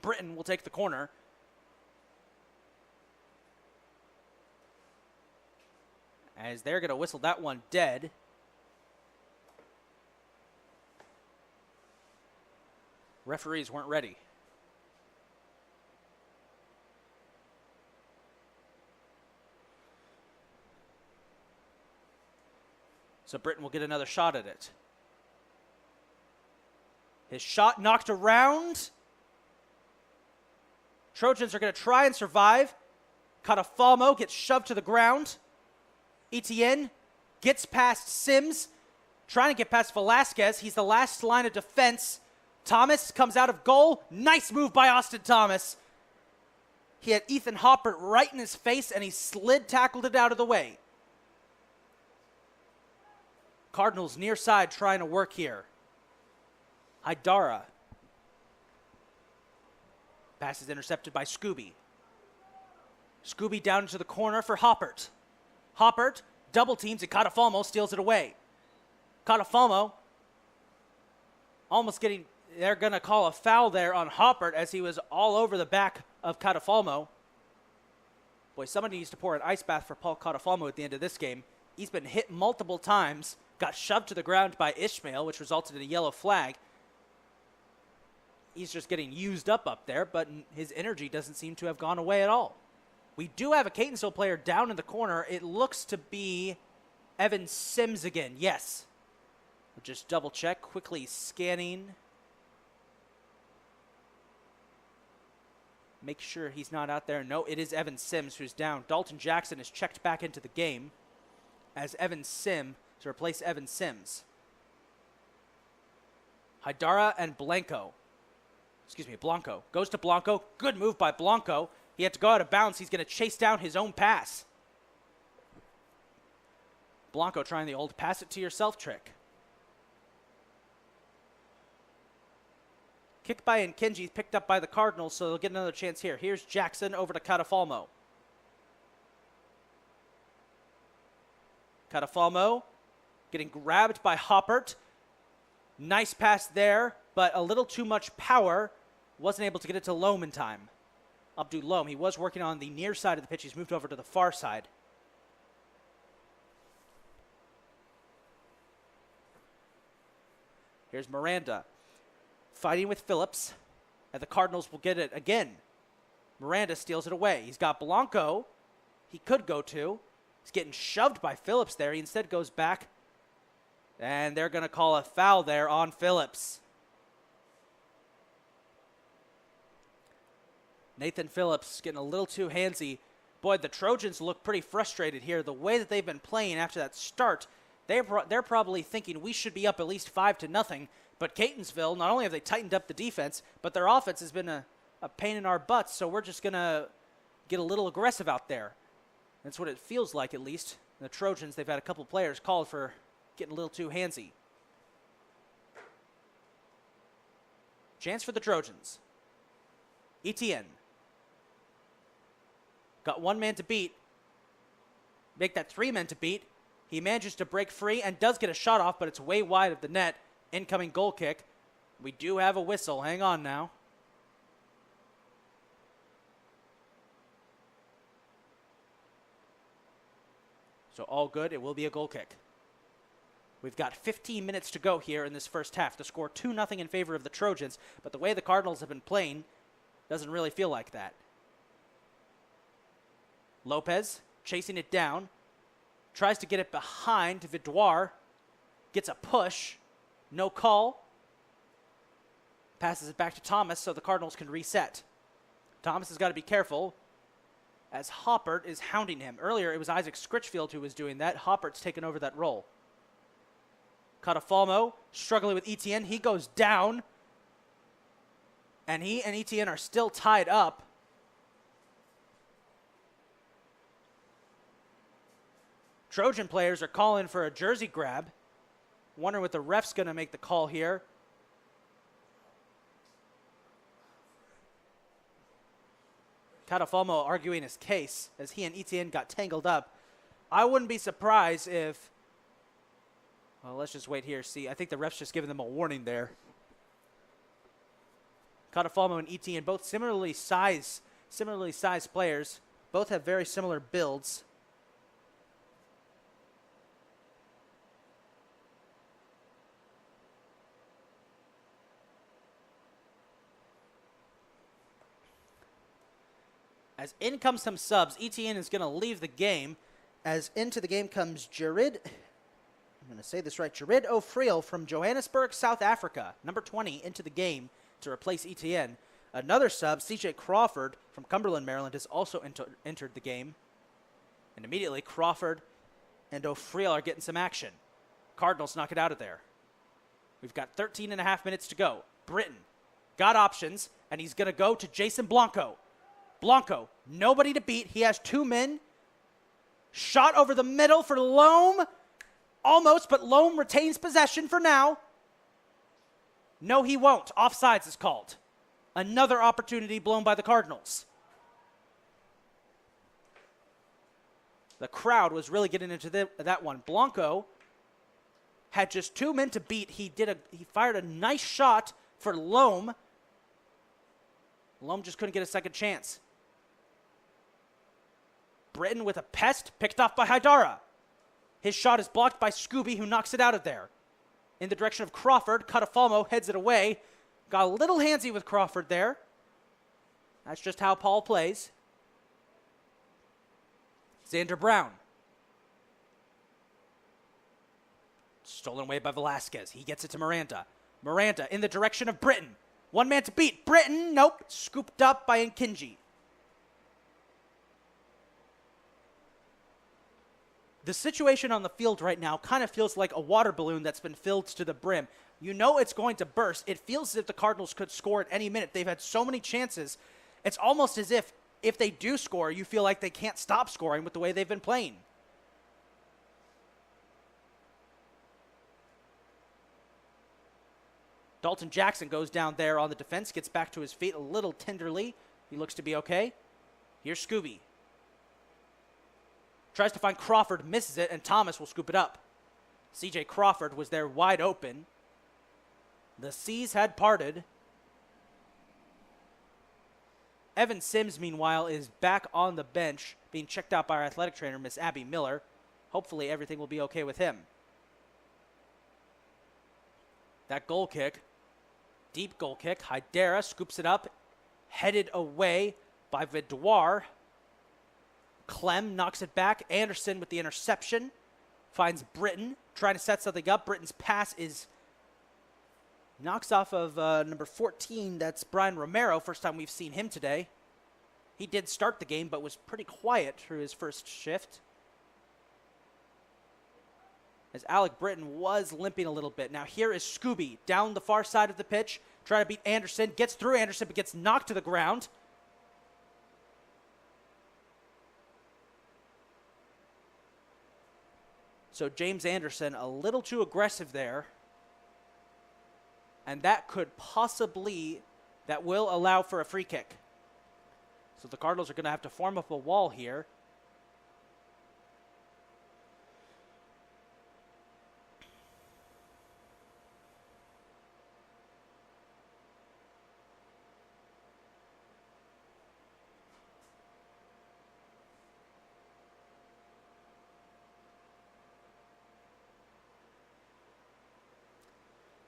Britton will take the corner. As they're going to whistle that one dead. Referees weren't ready. So Britton will get another shot at it. His shot knocked around. Trojans are going to try and survive. Catafalmo gets shoved to the ground. Etienne gets past Sims, trying to get past Velasquez. He's the last line of defense. Thomas comes out of goal. Nice move by Austin Thomas. He had Ethan Hoppert right in his face, and he tackled it out of the way. Cardinals near side trying to work here. Haidara. Pass is intercepted by Scooby. Scooby down into the corner for Hoppert. Hoppert double teams and Catafalmo steals it away. Catafalmo almost getting, they're going to call a foul there on Hoppert as he was all over the back of Catafalmo. Boy, somebody needs to pour an ice bath for Paul Catafalmo at the end of this game. He's been hit multiple times, got shoved to the ground by Ishmael, which resulted in a yellow flag. He's just getting used up there, but his energy doesn't seem to have gone away at all. We do have a Catonsville player down in the corner. It looks to be Evan Sims again. Yes. We'll just double check, quickly scanning. Make sure he's not out there. No, it is Evan Sims who's down. Dalton Jackson is checked back into the game as Evan Sim to replace Evan Sims. Haidara and Blanco goes to Blanco. Good move by Blanco. He had to go out of bounds. He's going to chase down his own pass. Blanco trying the old pass it to yourself trick. Kick by Nkenji picked up by the Cardinals, so they'll get another chance here. Here's Jackson over to Catafalmo. Catafalmo getting grabbed by Hoppert. Nice pass there, but a little too much power. Wasn't able to get it to Loam in time. Abdul Loam, he was working on the near side of the pitch. He's moved over to the far side. Here's Miranda fighting with Phillips, and the Cardinals will get it again. Miranda steals it away. He's got Blanco. He could go to. He's getting shoved by Phillips there. He instead goes back, and they're going to call a foul there on Phillips. Nathan Phillips getting a little too handsy. Boy, the Trojans look pretty frustrated here. The way that they've been playing after that start, they're probably thinking we should be up at least 5-0. But Catonsville, not only have they tightened up the defense, but their offense has been a pain in our butts, so we're just going to get a little aggressive out there. That's what it feels like, at least. The Trojans, they've had a couple players called for getting a little too handsy. Chance for the Trojans. Etienne. Got one man to beat. Make that 3 men to beat. He manages to break free and does get a shot off, but it's way wide of the net. Incoming goal kick. We do have a whistle. Hang on now. So all good. It will be a goal kick. We've got 15 minutes to go here in this first half. The score 2-0 in favor of the Trojans, but the way the Cardinals have been playing doesn't really feel like that. Lopez chasing it down. Tries to get it behind Vidoir. Gets a push. No call. Passes it back to Thomas so the Cardinals can reset. Thomas has got to be careful as Hoppert is hounding him. Earlier it was Isaac Scritchfield who was doing that. Hoppert's taken over that role. Catafalmo struggling with Etienne. He goes down. And he and Etienne are still tied up. Trojan players are calling for a jersey grab. Wondering what the ref's going to make the call here. Catafalmo arguing his case as he and Etienne got tangled up. I wouldn't be surprised if... Well, let's just wait here. See, I think the ref's just giving them a warning there. Catafalmo and Etienne, both similarly sized players. Both have very similar builds. As in comes some subs, Etienne is going to leave the game. As into the game comes Jared O'Friel from Johannesburg, South Africa. Number 20 into the game to replace Etienne. Another sub, CJ Crawford from Cumberland, Maryland, has also entered the game. And immediately, Crawford and O'Friel are getting some action. Cardinals knock it out of there. We've got 13 and a half minutes to go. Britton got options, and he's going to go to Jason Blanco. Blanco, nobody to beat. He has 2 men. Shot over the middle for Loam. Almost, but Loam retains possession for now. No, he won't. Offsides is called. Another opportunity blown by the Cardinals. The crowd was really getting into that one. Blanco had just 2 men to beat. He fired a nice shot for Loam. Loam just couldn't get a second chance. Britton with a pest, picked off by Haidara. His shot is blocked by Scooby, who knocks it out of there. In the direction of Crawford, Catafalmo heads it away. Got a little handsy with Crawford there. That's just how Paul plays. Xander Brown. Stolen away by Velasquez. He gets it to Miranda. Miranda in the direction of Britton. 1 man to beat. Britton, nope. Scooped up by Nkinji. The situation on the field right now kind of feels like a water balloon that's been filled to the brim. You know it's going to burst. It feels as if the Cardinals could score at any minute. They've had so many chances. It's almost as if they do score, you feel like they can't stop scoring with the way they've been playing. Dalton Jackson goes down there on the defense, gets back to his feet a little tenderly. He looks to be okay. Here's Scooby. Tries to find Crawford, misses it, and Thomas will scoop it up. CJ Crawford was there wide open. The seas had parted. Evan Sims, meanwhile, is back on the bench, being checked out by our athletic trainer, Miss Abby Miller. Hopefully everything will be okay with him. That goal kick, deep goal kick. Haidara scoops it up, headed away by Vidoir. Clem knocks it back. Anderson with the interception. Finds Britton, trying to set something up. Britton's pass is knocks off of number 14. That's Brian Romero. First time we've seen him today. He did start the game, but was pretty quiet through his first shift. As Alec Britton was limping a little bit. Now here is Scooby down the far side of the pitch. Trying to beat Anderson. Gets through Anderson, but gets knocked to the ground. So James Anderson a little too aggressive there. And that will allow for a free kick. So the Cardinals are going to have to form up a wall here.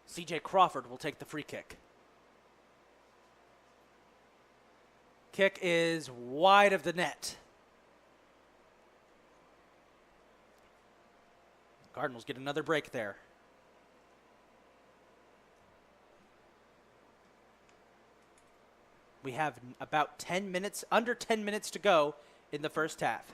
CJ Crawford will take the free kick. Kick is wide of the net. Cardinals get another break there. We have about 10 minutes, under 10 minutes to go in the first half.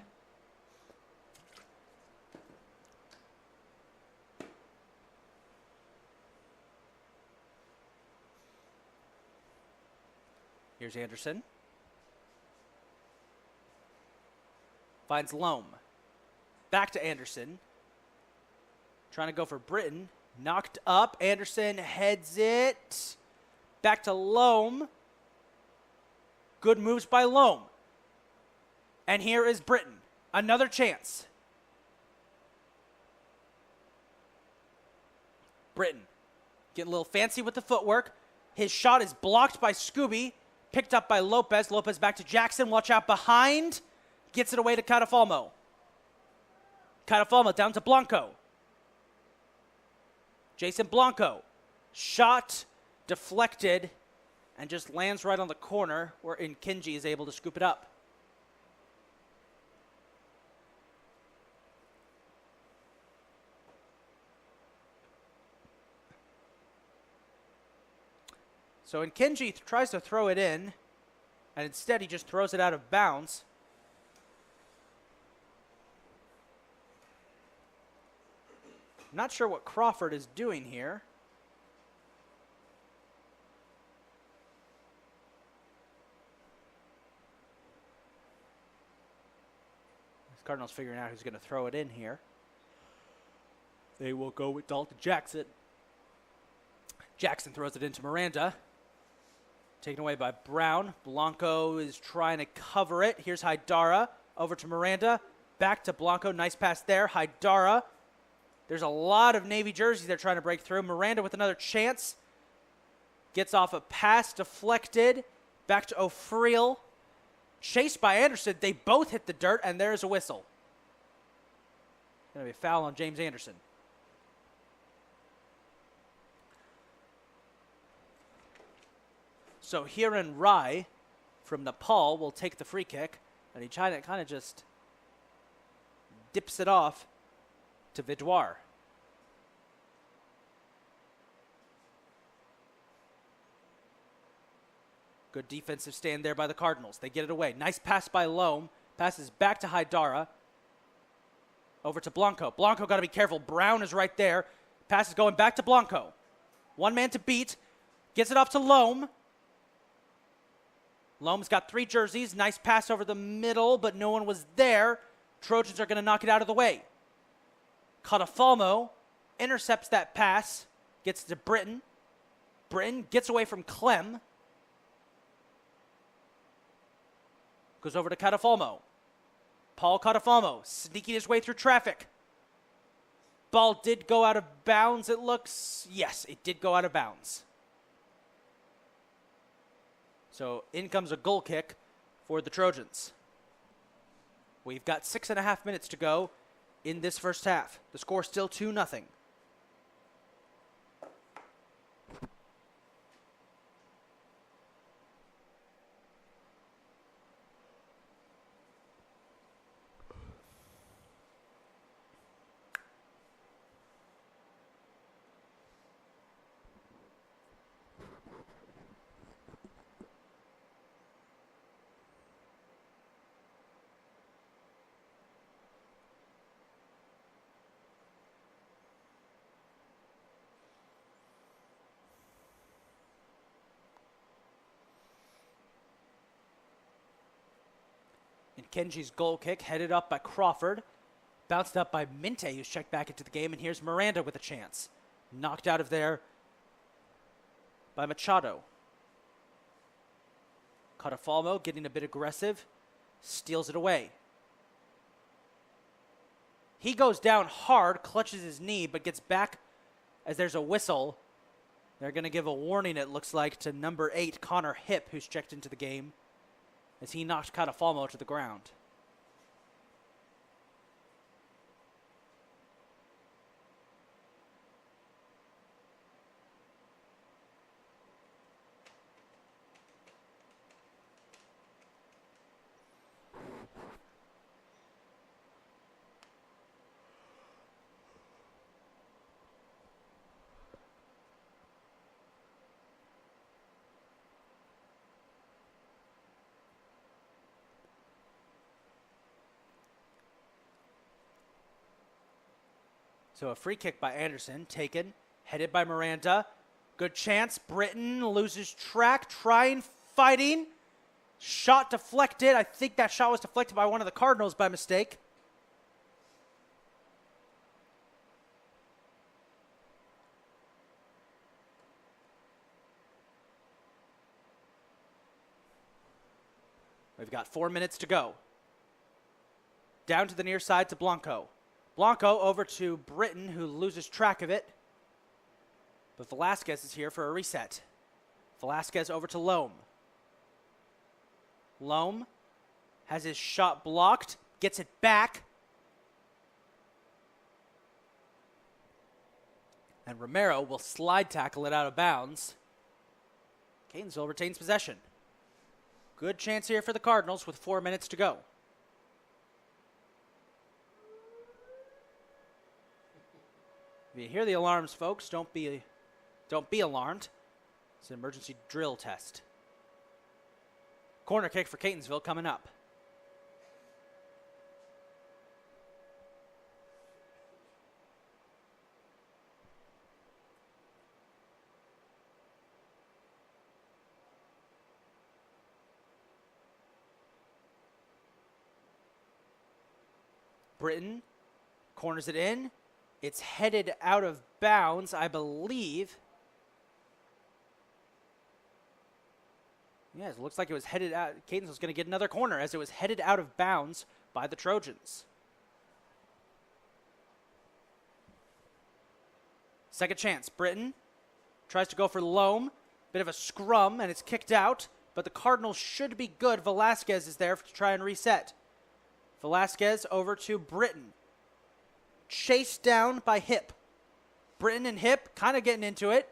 Here's Anderson. Finds Loam. Back to Anderson. Trying to go for Britton. Knocked up. Anderson heads it. Back to Loam. Good moves by Loam. And here is Britton. Another chance. Britton getting a little fancy with the footwork. His shot is blocked by Scooby. Picked up by Lopez. Lopez back to Jackson. Watch out behind. Gets it away to Catafalmo. Catafalmo down to Blanco. Jason Blanco. Shot deflected and just lands right on the corner where Nkinji is able to scoop it up. So Kenji tries to throw it in, and instead he just throws it out of bounds. Not sure what Crawford is doing here. Cardinals figuring out who's going to throw it in here. They will go with Dalton Jackson. Jackson throws it into Miranda. Taken away by Brown. Blanco is trying to cover it. Here's Haidara. Over to Miranda. Back to Blanco. Nice pass there. Haidara. There's a lot of Navy jerseys they're trying to break through. Miranda with another chance. Gets off a pass. Deflected. Back to O'Friel. Chased by Anderson. They both hit the dirt, and there's a whistle. Going to be a foul on James Anderson. So Hiran Rai from Nepal will take the free kick, and he kind of just dips it off to Vidoir. Good defensive stand there by the Cardinals. They get it away. Nice pass by Loam. Passes back to Haidara. Over to Blanco. Blanco got to be careful. Brown is right there. Pass is going back to Blanco. One man to beat. Gets it off to Loam. Loam's got 3 jerseys. Nice pass over the middle, but no one was there. Trojans are going to knock it out of the way. Catafalmo intercepts that pass. Gets to Britton. Britton gets away from Clem. Goes over to Catafalmo. Paul Catafalmo sneaking his way through traffic. Ball did go out of bounds, it looks. Yes, it did go out of bounds. So in comes a goal kick for the Trojans. We've got 6.5 minutes to go in this first half. The score still 2-0. Kenji's goal kick headed up by Crawford. Bounced up by Minte, who's checked back into the game. And here's Miranda with a chance. Knocked out of there by Machado. Catafalmo getting a bit aggressive. Steals it away. He goes down hard, clutches his knee, but gets back as there's a whistle. They're going to give a warning, it looks like, to number 8, Connor Hipp, who's checked into the game, as he knocked Catafalmo to the ground. So a free kick by Anderson, taken, headed by Miranda. Good chance. Britton loses track, trying, fighting. Shot deflected. I think that shot was deflected by one of the Cardinals by mistake. We've got 4 minutes to go. Down to the near side to Blanco. Blanco over to Britton, who loses track of it. But Velasquez is here for a reset. Velasquez over to Loam. Loam has his shot blocked, gets it back. And Romero will slide tackle it out of bounds. Catonsville retains possession. Good chance here for the Cardinals with 4 minutes to go. If you hear the alarms, folks, don't be alarmed. It's an emergency drill test. Corner kick for Catonsville coming up. Britton corners it in. It's headed out of bounds, I believe. Yeah, it looks like it was headed out. Catonsville's going to get another corner as it was headed out of bounds by the Trojans. Second chance. Britton tries to go for Loam. Bit of a scrum, and it's kicked out. But the Cardinals should be good. Velasquez is there to try and reset. Velasquez over to Britton. Chased down by Hip. Britton and Hip kind of getting into it.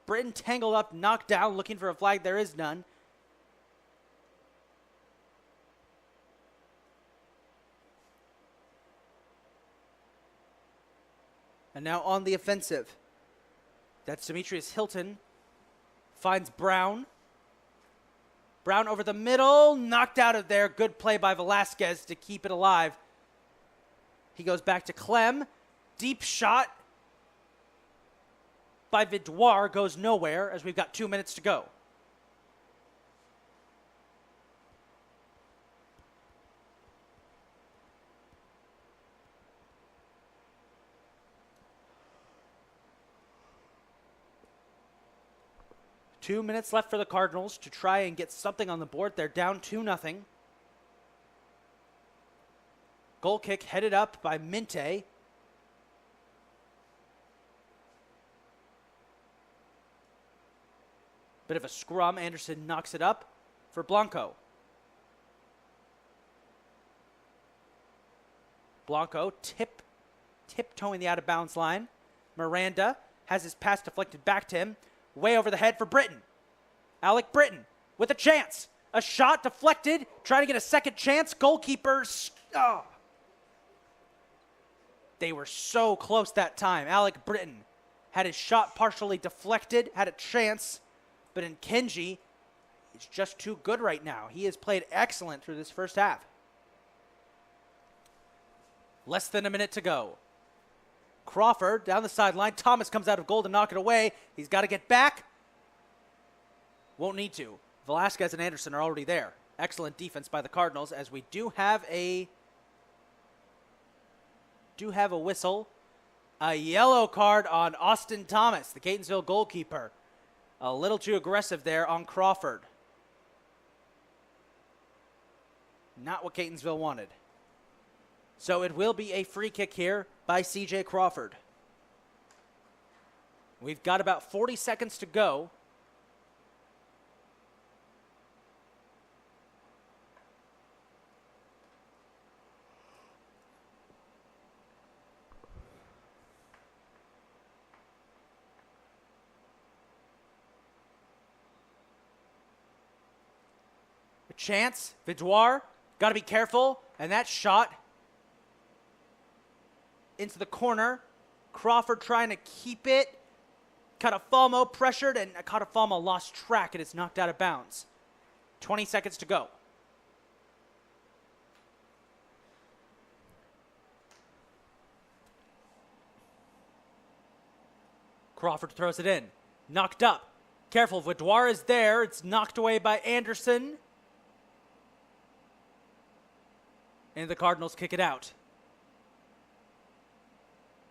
Britton tangled up, knocked down, looking for a flag. There is none. And now on the offensive. That's Demetrius Hilton. Finds Brown. Brown over the middle. Knocked out of there. Good play by Velasquez to keep it alive. He goes back to Clem. Deep shot by Vidoir goes nowhere as we've got 2 minutes to go. Two minutes left for the Cardinals to try and get something on the board. They're down 2-0. Goal kick headed up by Minte. Bit of a scrum. Anderson knocks it up for Blanco. Blanco tiptoeing the out-of-bounds line. Miranda has his pass deflected back to him. Way over the head for Britton. Alec Britton with a chance. A shot deflected. Trying to get a second chance. Goalkeepers. Oh. They were so close that time. Alec Britton had his shot partially deflected. Had a chance. But in Kenji, he's just too good right now. He has played excellent through this first half. Less than a minute to go. Crawford down the sideline. Thomas comes out of goal to knock it away. He's got to get back. Won't need to. Velasquez and Anderson are already there. Excellent defense by the Cardinals as we do have a whistle. A yellow card on Austin Thomas, the Catonsville goalkeeper. A little too aggressive there on Crawford. Not what Catonsville wanted. So it will be a free kick here by C.J. Crawford. We've got about 40 seconds to go. A chance. Vidoir, got to be careful. And that shot into the corner. Crawford trying to keep it. Catafalmo pressured, and Catafalmo lost track, and it's knocked out of bounds. 20 seconds to go. Crawford throws it in. Knocked up. Careful, Vidoir is there. It's knocked away by Anderson. And the Cardinals kick it out.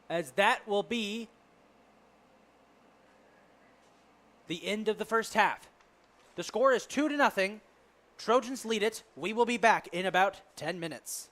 As that will be the end of the first half. The score is 2-0. Trojans lead it. We will be back in about 10 minutes.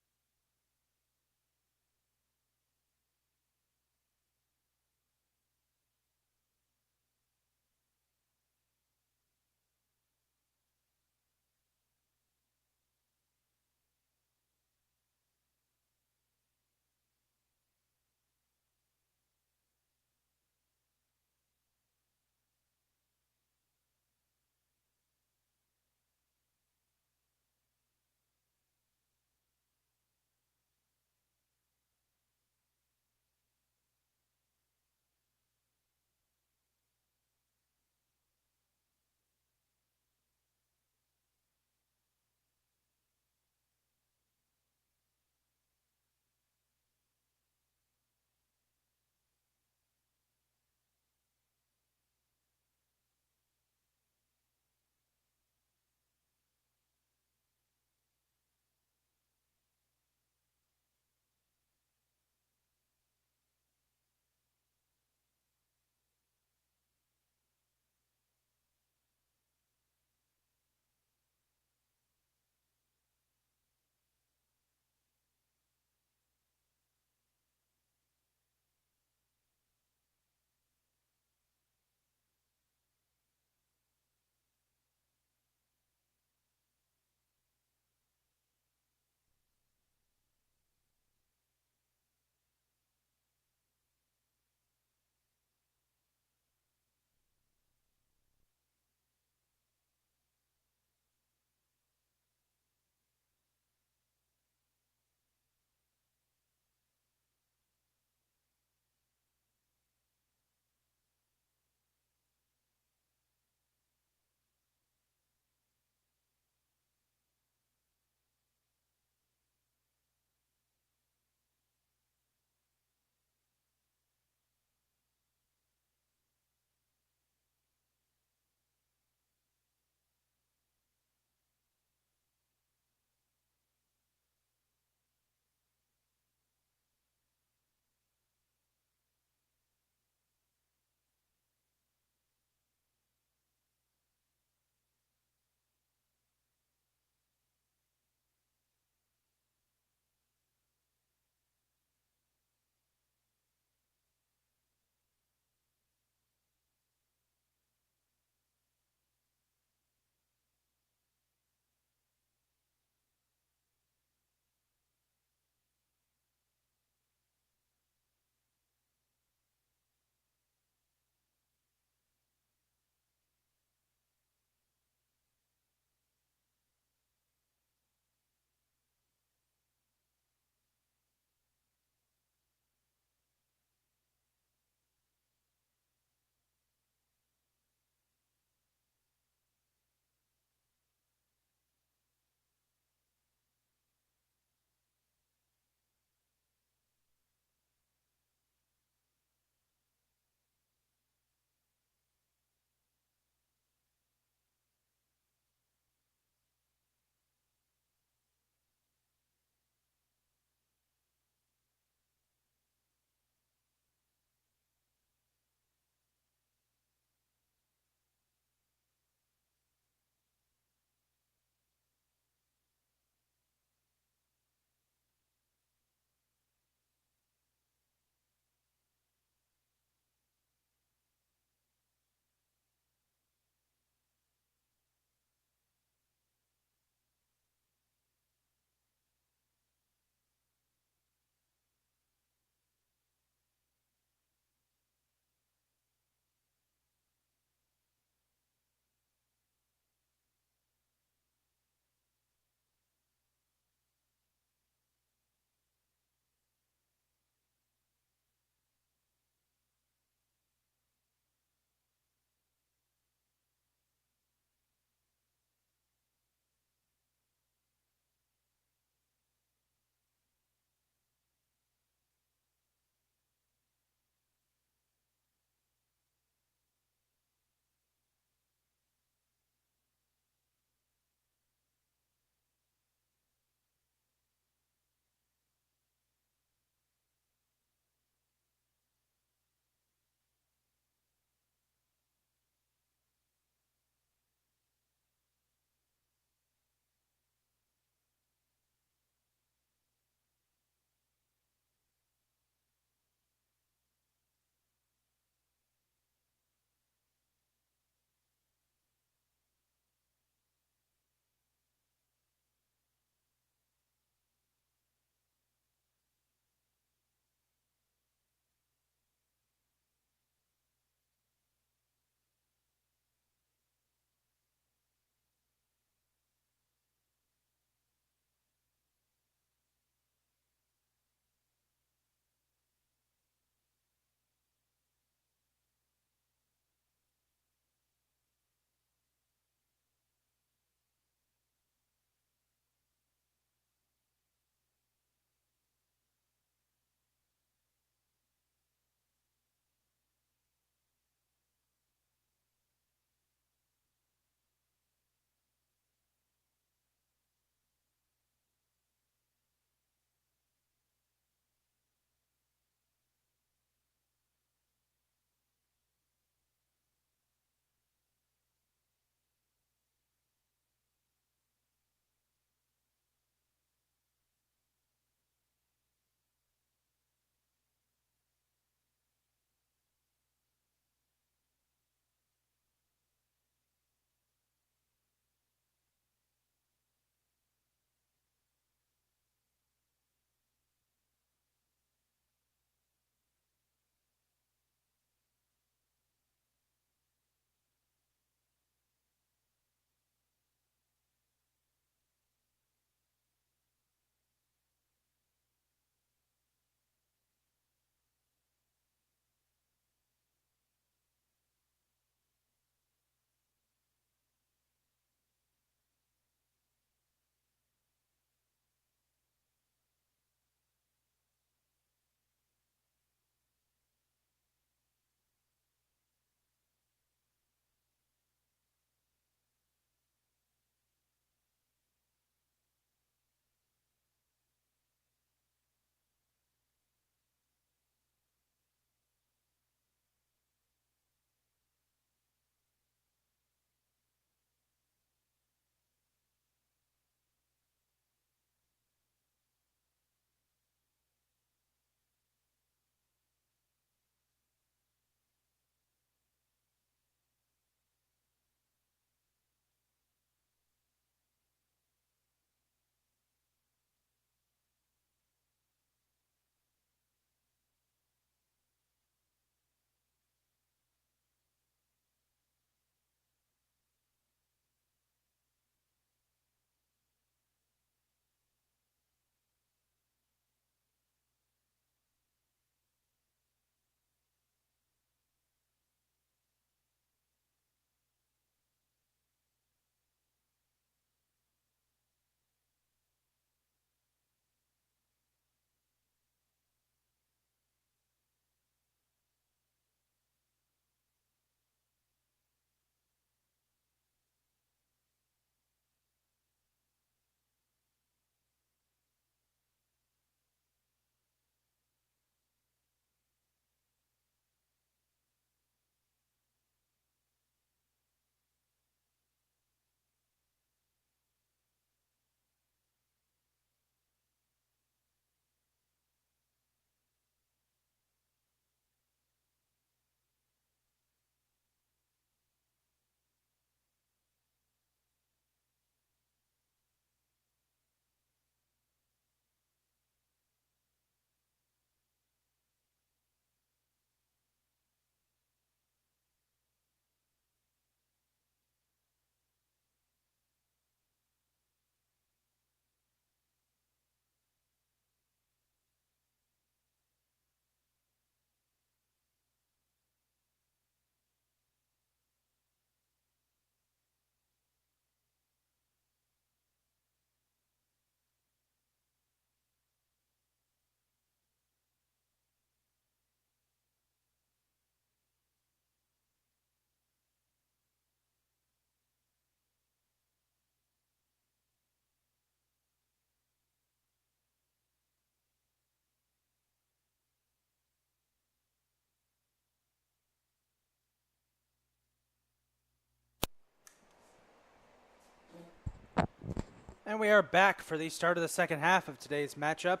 And we are back for the start of the second half of today's matchup.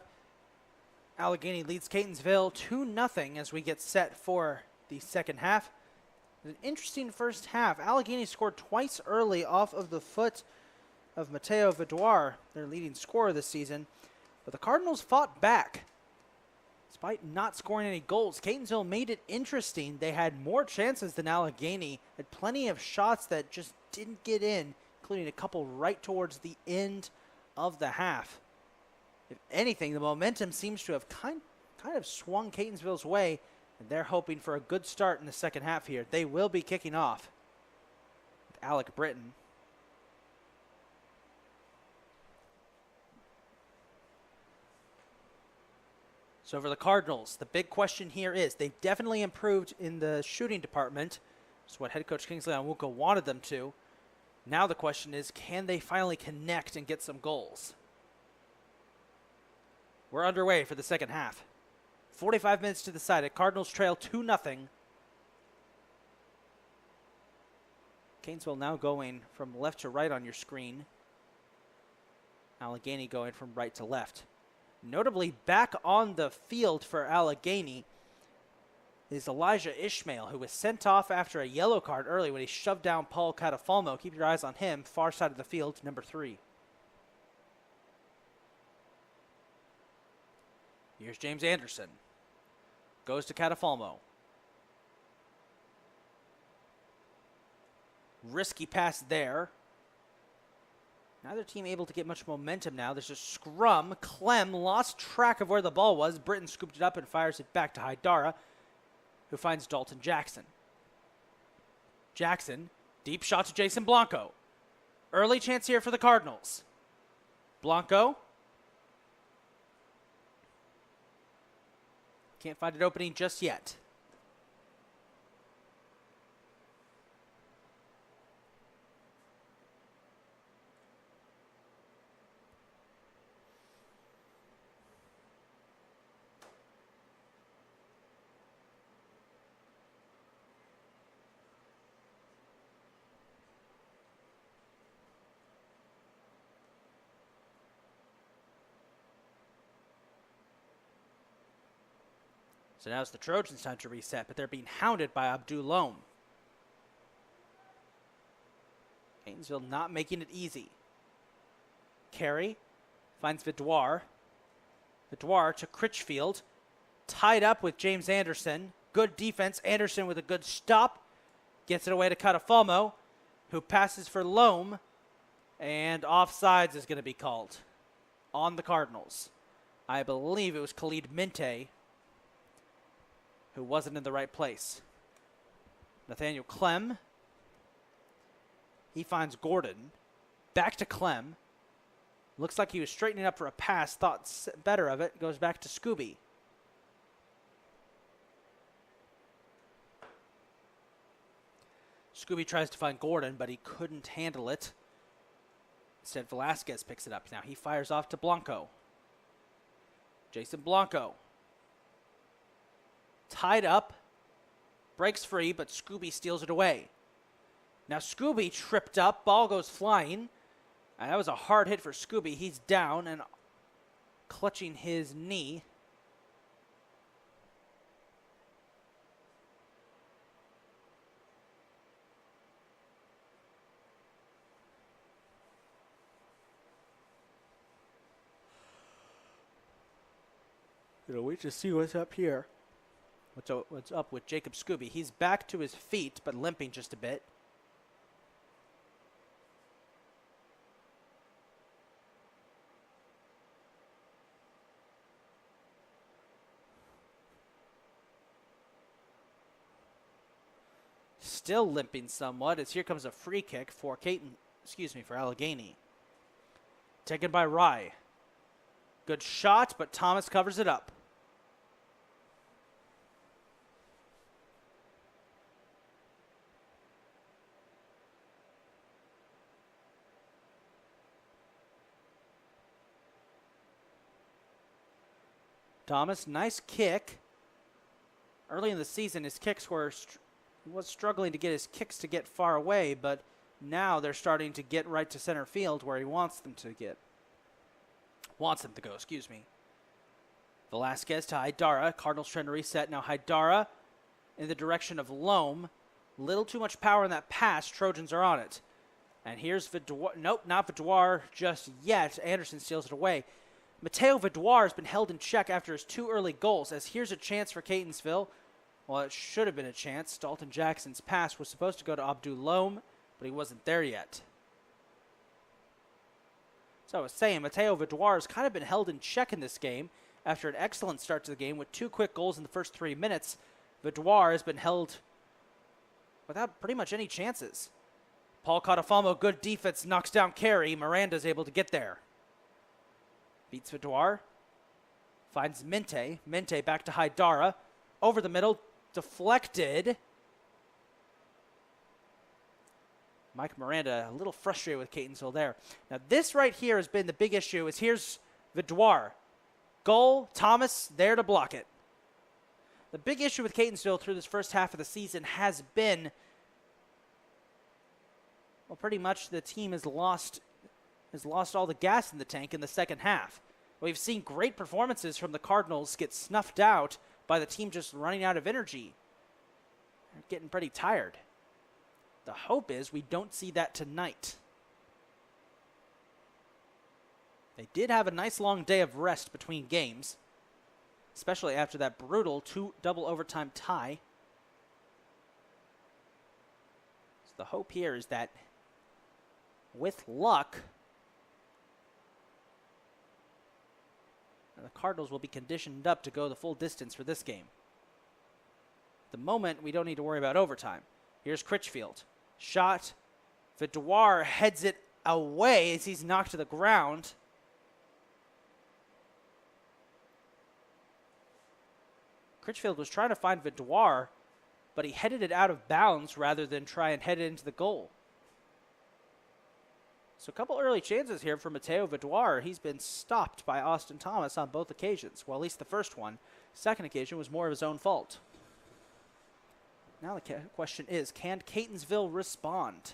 Allegany leads Catonsville 2-0 as we get set for the second half. An interesting first half. Allegany scored twice early off of the foot of Mateo Vidoir, their leading scorer this season. But the Cardinals fought back. Despite not scoring any goals, Catonsville made it interesting. They had more chances than Allegany, had plenty of shots that just didn't get in, including a couple right towards the end of the half. If anything, the momentum seems to have kind of swung Catonsville's way, and they're hoping for a good start in the second half here. They will be kicking off with Alec Britton. So for the Cardinals, the big question here is they've definitely improved in the shooting department. That's what head coach Kingsley Onwuka wanted them to. Now the question is, can they finally connect and get some goals? We're underway for the second half. 45 minutes to the side. Cardinals trail 2-0. Catonsville now going from left to right on your screen. Allegany going from right to left. Notably, back on the field for Allegany is Elijah Ishmael, who was sent off after a yellow card early when he shoved down Paul Catafalmo. Keep your eyes on him, far side of the field, number 3. Here's James Anderson. Goes to Catafalmo. Risky pass there. Neither team able to get much momentum now. There's a scrum. Clem lost track of where the ball was. Britton scooped it up and fires it back to Haidara, who finds Dalton Jackson. Jackson, deep shot to Jason Blanco. Early chance here for the Cardinals. Blanco. Can't find an opening just yet. So now it's the Trojans' time to reset, but they're being hounded by Abdul Loam. Catonsville not making it easy. Carey finds Vidoir. Vidoir to Critchfield. Tied up with James Anderson. Good defense. Anderson with a good stop. Gets it away to Catafalmo, who passes for Loam. And offsides is going to be called on the Cardinals. I believe it was Khalid Minte who wasn't in the right place. Nathaniel Clem. He finds Gordon. Back to Clem. Looks like he was straightening up for a pass. Thought better of it. Goes back to Scooby. Scooby tries to find Gordon, but he couldn't handle it. Instead, Velasquez picks it up. Now he fires off to Blanco. Jason Blanco. Tied up, breaks free, but Scooby steals it away. Now Scooby tripped up, ball goes flying. And that was a hard hit for Scooby. He's down and clutching his knee. Gonna wait to see what's up here. What's up with Jacob Scooby? He's back to his feet, but limping just a bit. Still limping somewhat as here comes a free kick for for Allegany. Taken by Rye. Good shot, but Thomas covers it up. Thomas, nice kick. Early in the season, his kicks were he was struggling to get his kicks to get far away, but Now they're starting to get right to center field where he wants them to go, excuse me. Velasquez to Haidara. Cardinals trying to reset. Now Haidara in the direction of Loam. Little too much power in that pass. Trojans are on it. And here's Vidoir. Nope, not Vidoir just yet. Anderson steals it away. Mateo Vidoir has been held in check after his 2 early goals, as here's a chance for Catonsville. Well, it should have been a chance. Dalton Jackson's pass was supposed to go to Abdul Loam, but he wasn't there yet. So I was saying, Mateo Vidoir has kind of been held in check in this game after an excellent start to the game with 2 quick goals in the first 3 minutes. Vidoir has been held without pretty much any chances. Paul Catafalmo, good defense, knocks down Carey. Miranda's able to get there. Beats Vidoir. Finds Minte. Minte back to Haidara. Over the middle. Deflected. Mike Miranda a little frustrated with Catonsville there. Now this right here has been the big issue. Is here's Vidoir. Goal. Thomas there to block it. The big issue with Catonsville through this first half of the season has been, well, pretty much the team has lost all the gas in the tank in the second half. We've seen great performances from the Cardinals get snuffed out by the team just running out of energy. They're getting pretty tired. The hope is we don't see that tonight. They did have a nice long day of rest between games, especially after that brutal 2 double overtime tie. So the hope here is that with luck, the Cardinals will be conditioned up to go the full distance for this game. At the moment, we don't need to worry about overtime. Here's Critchfield. Shot. Vidoir heads it away as he's knocked to the ground. Critchfield was trying to find Vidoir, but he headed it out of bounds rather than try and head it into the goal. So a couple early chances here for Mateo Vidoir. He's been stopped by Austin Thomas on both occasions. Well, at least the first one. Second occasion was more of his own fault. Now the question is, can Catonsville respond?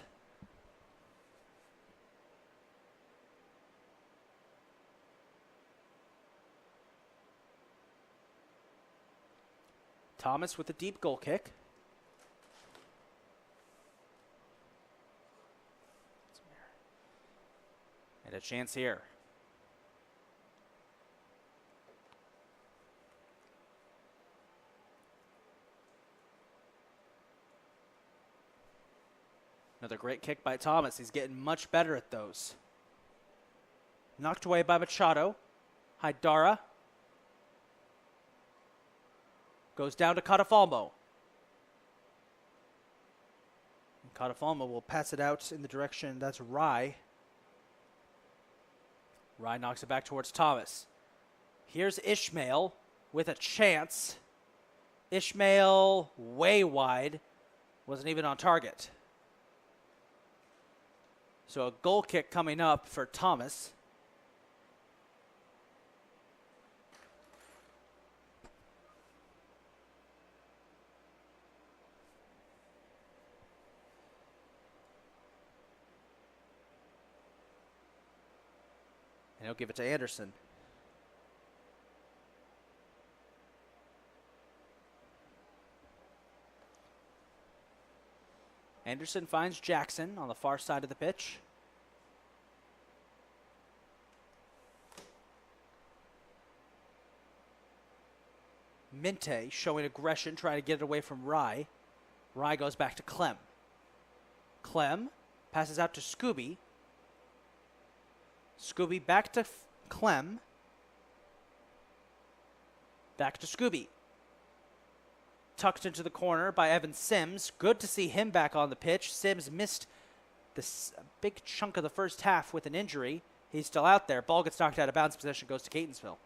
Thomas with a deep goal kick. And a chance here. Another great kick by Thomas. He's getting much better at those. Knocked away by Machado. Haidara. Goes down to Catafalmo. Catafalmo will pass it out in the direction. That's Rye. Rye knocks it back towards Thomas. Here's Ishmael with a chance. Ishmael way wide. Wasn't even on target. So a goal kick coming up for Thomas. And he'll give it to Anderson. Anderson finds Jackson on the far side of the pitch. Minte showing aggression, trying to get it away from Rye. Rye goes back to Clem. Clem passes out to Scooby. Scooby back to Clem. Back to Scooby. Tucked into the corner by Evan Sims. Good to see him back on the pitch. Sims missed this big chunk of the first half with an injury. He's still out there. Ball gets knocked out of bounds. Possession goes to Catonsville.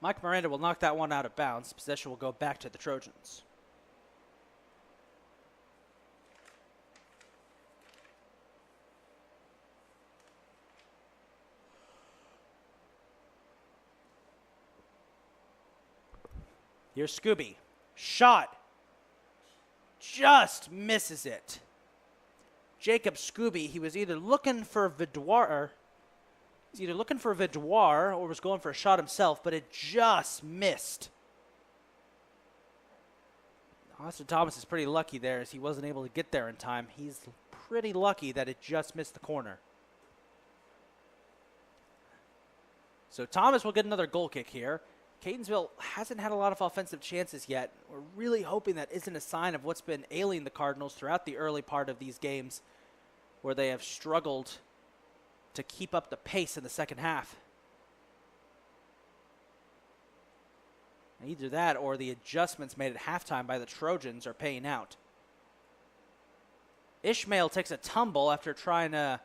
Mike Miranda will knock that one out of bounds. Possession will go back to the Trojans. Here's Scooby. Shot. Just misses it. Jacob Scooby, he was either looking for Vidoir or was going for a shot himself, but it just missed. Austin Thomas is pretty lucky there as he wasn't able to get there in time. He's pretty lucky that it just missed the corner. So Thomas will get another goal kick here. Catonsville hasn't had a lot of offensive chances yet. We're really hoping that isn't a sign of what's been ailing the Cardinals throughout the early part of these games, where they have struggled to keep up the pace in the second half. Either that or the adjustments made at halftime by the Trojans are paying out. Ishmael takes a tumble after trying a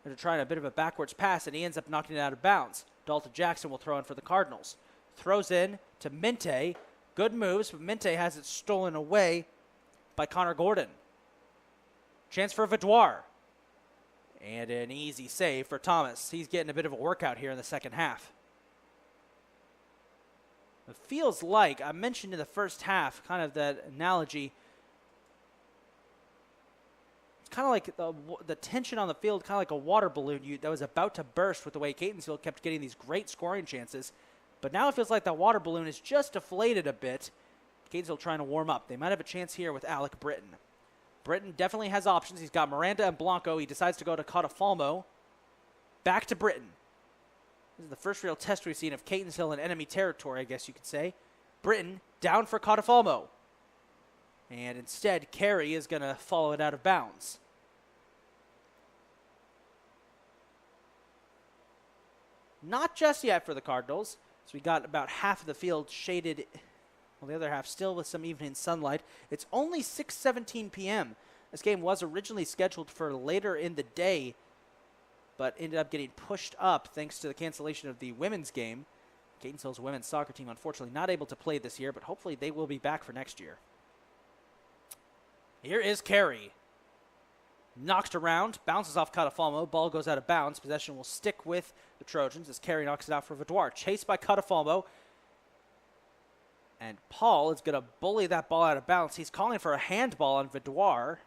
bit of a backwards pass, and he ends up knocking it out of bounds. Dalton Jackson will throw in for the Cardinals. Throws in to Minte. Good moves, but Minte has it stolen away by Connor Gordon. Chance for Vidoir. And an easy save for Thomas. He's getting a bit of a workout here in the second half. It feels like, I mentioned in the first half, kind of that analogy. It's kind of like the tension on the field, kind of like a water balloon that was about to burst with the way Catonsville kept getting these great scoring chances. But now it feels like that water balloon is just deflated a bit. Catonsville trying to warm up. They might have a chance here with Alec Britton. Britton definitely has options. He's got Miranda and Blanco. He decides to go to Catafalmo. Back to Britton. This is the first real test we've seen of Catonsville in enemy territory, I guess you could say. Britton down for Catafalmo. And instead, Carey is going to follow it out of bounds. Not just yet for the Cardinals. So we got about half of the field shaded, well, the other half still with some evening sunlight. It's only 6:17 p.m. This game was originally scheduled for later in the day, but ended up getting pushed up thanks to the cancellation of the women's game. Catonsville's women's soccer team unfortunately not able to play this year, but hopefully they will be back for next year. Here is Carey. Knocked around, bounces off Catafalmo, ball goes out of bounds. Possession will stick with the Trojans as Carey knocks it out for Vidoir. Chased by Catafalmo. And Paul is going to bully that ball out of bounds. He's calling for a handball on Vidoir.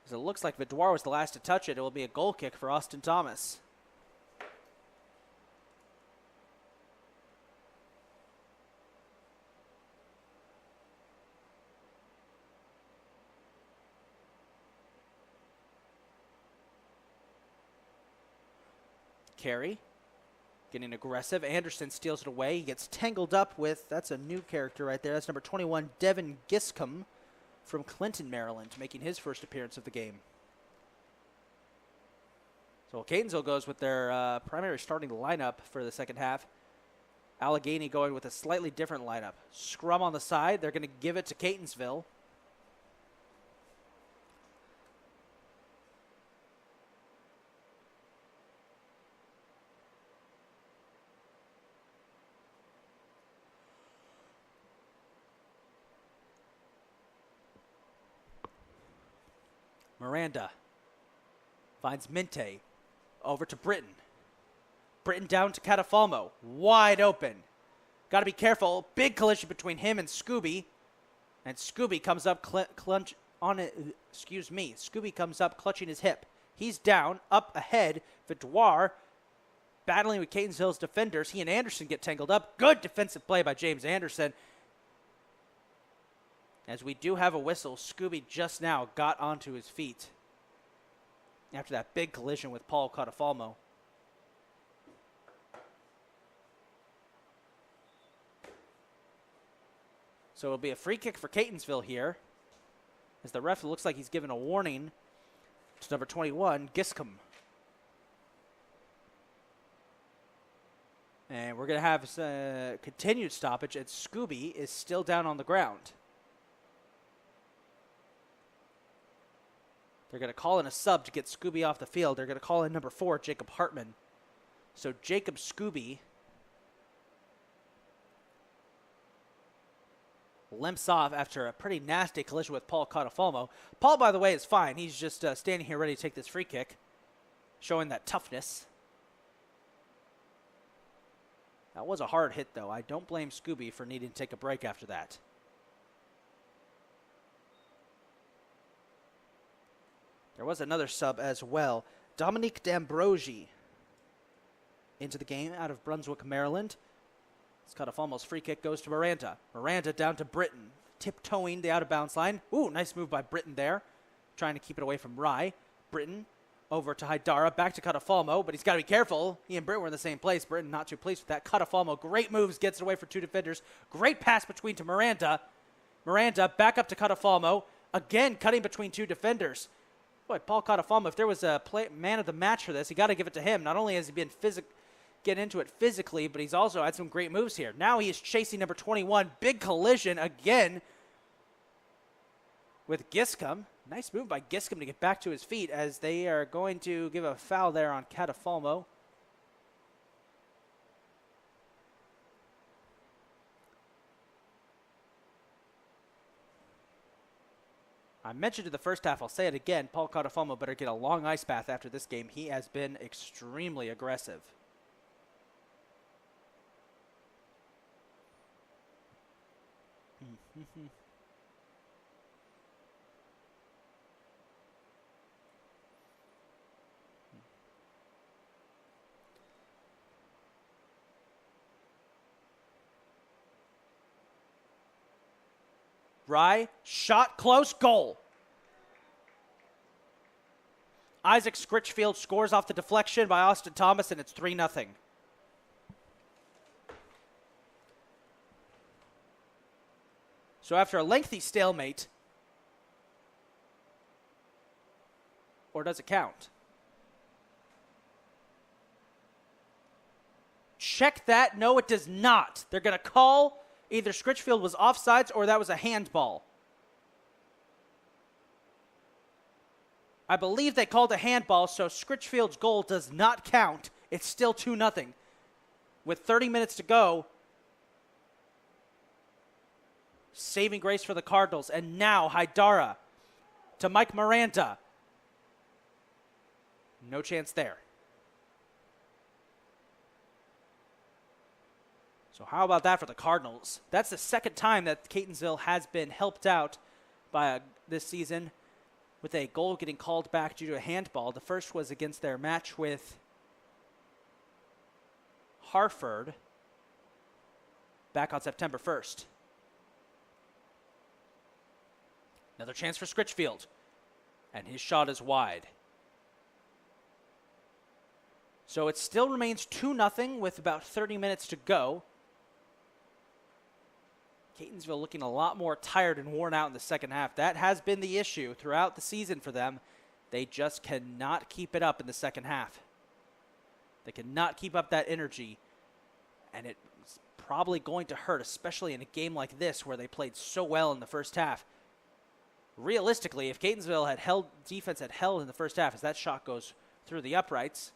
As it looks like Vidoir was the last to touch it, it will be a goal kick for Austin Thomas. Carey getting aggressive. Anderson steals it away. He gets tangled up with, that's a new character right there. That's number 21, Devin Giscombe from Clinton, Maryland, making his first appearance of the game. So Catonsville goes with their primary starting lineup for the second half. Allegany going with a slightly different lineup. Scrum on the side. They're going to give it to Catonsville. Miranda finds Minte. Over to Britton. Britton down to Catafalmo. Wide open. Got to be careful. Big collision between him and Scooby. And Scooby comes up Scooby comes up clutching his hip. He's down, up ahead. Vidoir battling with Catonsville's defenders. He and Anderson get tangled up. Good defensive play by James Anderson. As we do have a whistle, Scooby just now got onto his feet after that big collision with Paul Catafalmo. So it'll be a free kick for Catonsville here, as the ref looks like he's given a warning to number 21, Giscombe. And we're going to have a continued stoppage, and Scooby is still down on the ground. They're going to call in a sub to get Scooby off the field. They're going to call in number 4, Jacob Hartman. So Jacob Scooby limps off after a pretty nasty collision with Paul Catafalmo. Paul, by the way, is fine. He's just standing here ready to take this free kick, showing that toughness. That was a hard hit, though. I don't blame Scooby for needing to take a break after that. There was another sub as well. Dominique D'Ambrosi into the game out of Brunswick, Maryland. It's cut off almost. Free kick goes to Miranda. Miranda down to Britton. Tiptoeing the out-of-bounds line. Ooh, nice move by Britton there. Trying to keep it away from Rye. Britton over to Haidara. Back to Catafalmo, but he's got to be careful. He and Britton were in the same place. Britton not too pleased with that. Catafalmo, great moves. Gets it away for two defenders. Great pass between to Miranda. Miranda back up to Catafalmo. Again, cutting between two defenders. Boy, Paul Catafalmo, if there was a man of the match for this, you got to give it to him. Not only has he been get into it physically, but he's also had some great moves here. Now he is chasing number 21. Big collision again with Giscombe. Nice move by Giscombe to get back to his feet as they are going to give a foul there on Catafalmo. I mentioned in the first half, I'll say it again, Paul Catafalmo better get a long ice bath after this game. He has been extremely aggressive. Rye, shot close, goal. Isaac Scritchfield scores off the deflection by Austin Thomas, and it's 3-0. So after a lengthy stalemate, or does it count? Check that. No, it does not. They're going to call either Scritchfield was offsides or that was a handball. I believe they called a handball, so Scritchfield's goal does not count. It's still 2-0. With 30 minutes to go, saving grace for the Cardinals. And now Haidara to Mike Miranda. No chance there. So how about that for the Cardinals? That's the second time that Catonsville has been helped out by this season with a goal getting called back due to a handball. The first was against their match with Hartford back on September 1st. Another chance for Scritchfield, and his shot is wide. So it still remains 2-0 with about 30 minutes to go. Catonsville looking a lot more tired and worn out in the second half. That has been the issue throughout the season for them. They just cannot keep it up in the second half. They cannot keep up that energy, and it's probably going to hurt, especially in a game like this where they played so well in the first half. Realistically, if Catonsville defense had held in the first half as that shot goes through the uprights,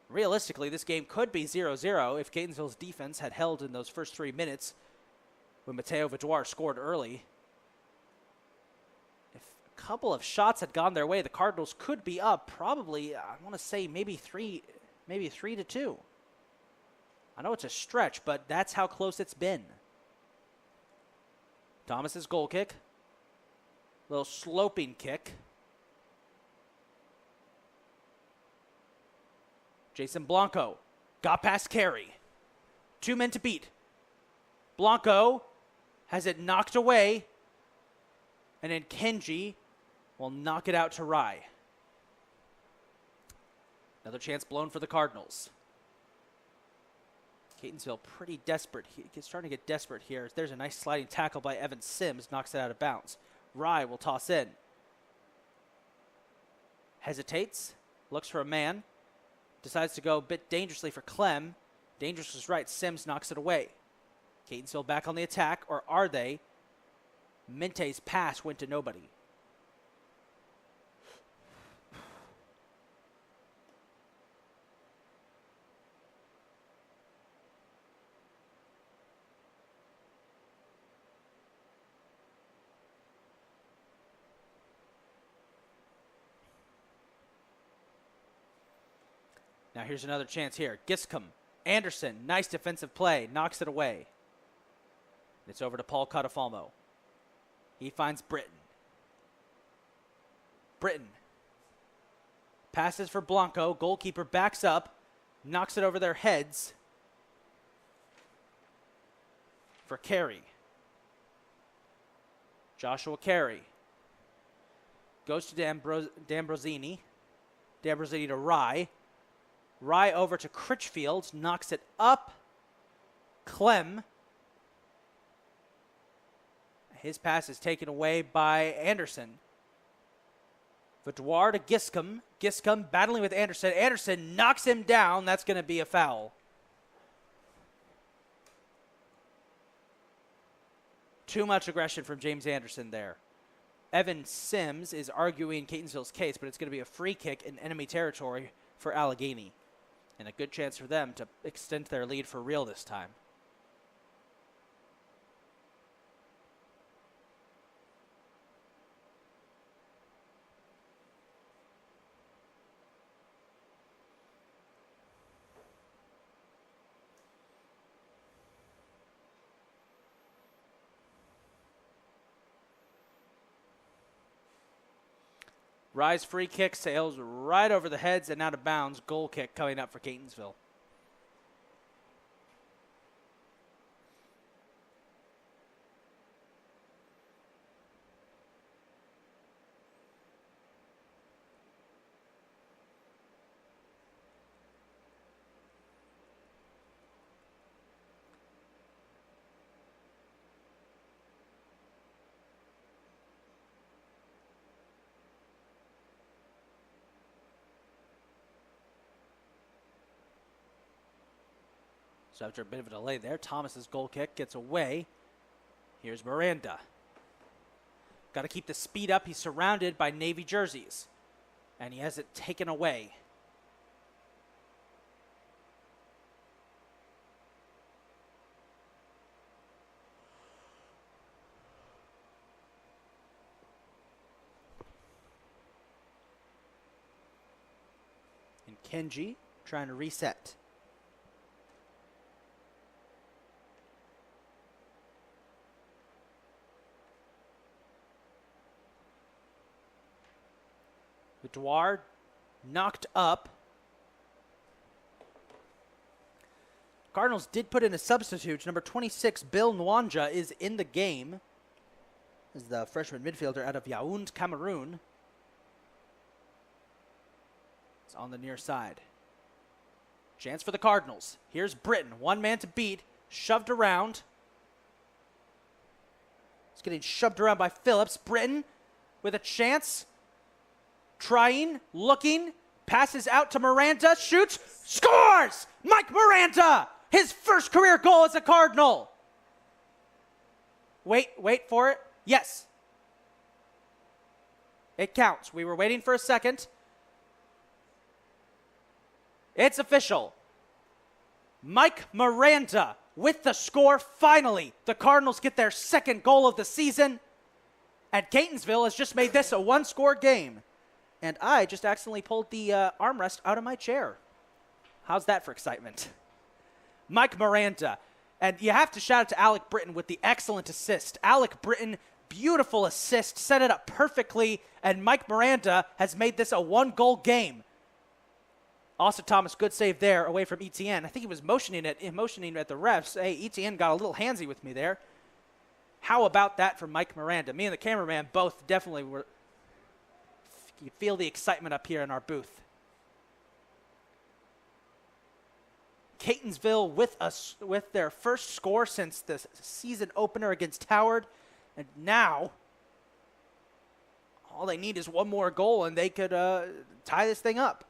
realistically, this game could be 0-0 if Catonsville's defense had held in those first 3 minutes when Mateo Vidoir scored early. If a couple of shots had gone their way, the Cardinals could be up probably, I want to say maybe 3-2. I know it's a stretch, but that's how close it's been. Thomas's goal kick. Little sloping kick. Jason Blanco got past Carey. 2 men to beat. Blanco has it knocked away. And then Kenji will knock it out to Rye. Another chance blown for the Cardinals. Catonsville pretty desperate. He's starting to get desperate here. There's a nice sliding tackle by Evan Sims. Knocks it out of bounds. Rye will toss in. Hesitates. Looks for a man. Decides to go a bit dangerously for Clem. Dangerous is right. Sims knocks it away. Catonsville back on the attack, or are they? Minte's pass went to nobody. Now here's another chance here. Giscombe Anderson, nice defensive play, knocks it away. It's over to Paul Catafalmo. He finds Britton. Britton passes for Blanco. Goalkeeper backs up, knocks it over their heads for Carey. Joshua Carey goes to D'Ambrosini. D'Ambrosini to Rye. Rye over to Critchfield, knocks it up. Clem. His pass is taken away by Anderson. Vaudoir to Giscombe. Giscombe battling with Anderson. Anderson knocks him down. That's going to be a foul. Too much aggression from James Anderson there. Evan Sims is arguing Catonsville's case, but it's going to be a free kick in enemy territory for Allegany. And a good chance for them to extend their lead for real this time. Rise free kick sails right over the heads and out of bounds. Goal kick coming up for Catonsville. So after a bit of a delay there, Thomas's goal kick gets away. Here's Miranda. Got to keep the speed up. He's surrounded by Navy jerseys. And he has it taken away. And Kenji trying to reset. Vaudoir knocked up. Cardinals did put in a substitute. Number 26, Bill Nwanja, is in the game. This is the freshman midfielder out of Yaoundé, Cameroon. It's on the near side. Chance for the Cardinals. Here's Britton. One man to beat. Shoved around. It's getting shoved around by Phillips. Britton with a chance. Trying, looking, passes out to Miranda, shoots, scores! Mike Miranda! His first career goal as a Cardinal. Wait for it. Yes. It counts. We were waiting for a second. It's official. Mike Miranda with the score. Finally, the Cardinals get their second goal of the season. And Catonsville has just made this a one-score game. And I just accidentally pulled the armrest out of my chair. How's that for excitement? Mike Miranda. And you have to shout out to Alec Britton with the excellent assist. Alec Britton, beautiful assist, set it up perfectly, and Mike Miranda has made this a one-goal game. Austin Thomas, good save there away from Etienne. I think he was motioning at the refs. Hey, Etienne got a little handsy with me there. How about that from Mike Miranda? Me and the cameraman both definitely were. You feel the excitement up here in our booth. Catonsville with their first score since the season opener against Howard. And now, all they need is one more goal and they could tie this thing up.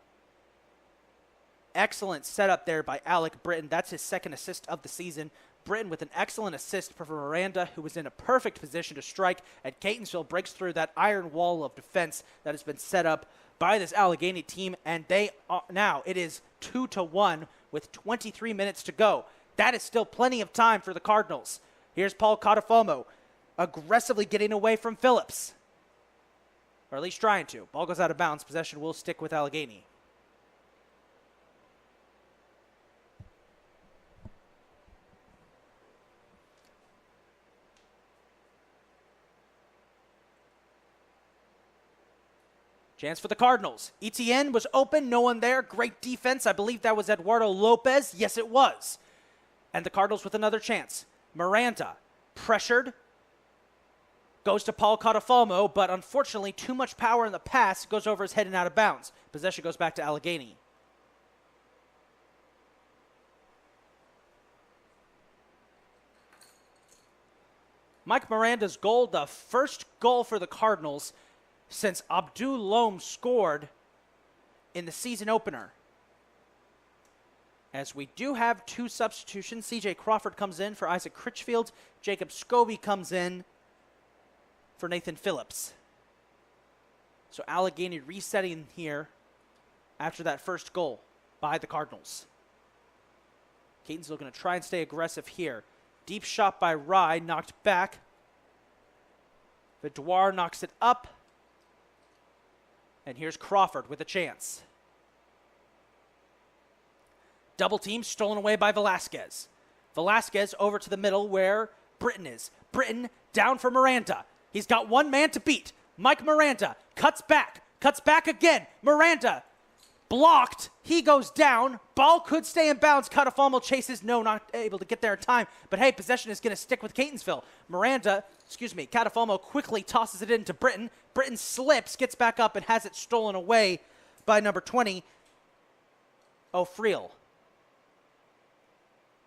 Excellent setup there by Alec Britton. That's his second assist of the season. Britton with an excellent assist for Miranda, who was in a perfect position to strike, and Catonsville breaks through that iron wall of defense that has been set up by this Allegany team, and they now it is 2-1 with 23 minutes to go. That is still plenty of time for the Cardinals. Here's Paul Catafalmo aggressively getting away from Phillips, or at least trying to. Ball goes out of bounds. Possession will stick with Allegany. Chance for the Cardinals. Etienne was open, no one there. Great defense. I believe that was Eduardo Lopez. Yes, it was. And the Cardinals with another chance. Miranda, pressured. Goes to Paul Catafalmo, but unfortunately too much power in the pass. Goes over his head and out of bounds. Possession goes back to Allegany. Mike Miranda's goal, the first goal for the Cardinals since Abdul Loam scored in the season opener. As we do have two substitutions, C.J. Crawford comes in for Isaac Critchfield. Jacob Scobie comes in for Nathan Phillips. So Allegany resetting here after that first goal by the Cardinals. Catonsville going to try and stay aggressive here. Deep shot by Rye, knocked back. Vidoir knocks it up. And here's Crawford with a chance. Double team stolen away by Velasquez. Velasquez over to the middle where Britton is. Britton down for Miranda. He's got one man to beat. Mike Miranda cuts back again. Miranda blocked. He goes down. Ball could stay in bounds. Catafalmo chases. No, not able to get there in time. But hey, possession is going to stick with Catonsville. Catafalmo quickly tosses it into Britton. Britton slips, gets back up, and has it stolen away by number 20, O'Friel.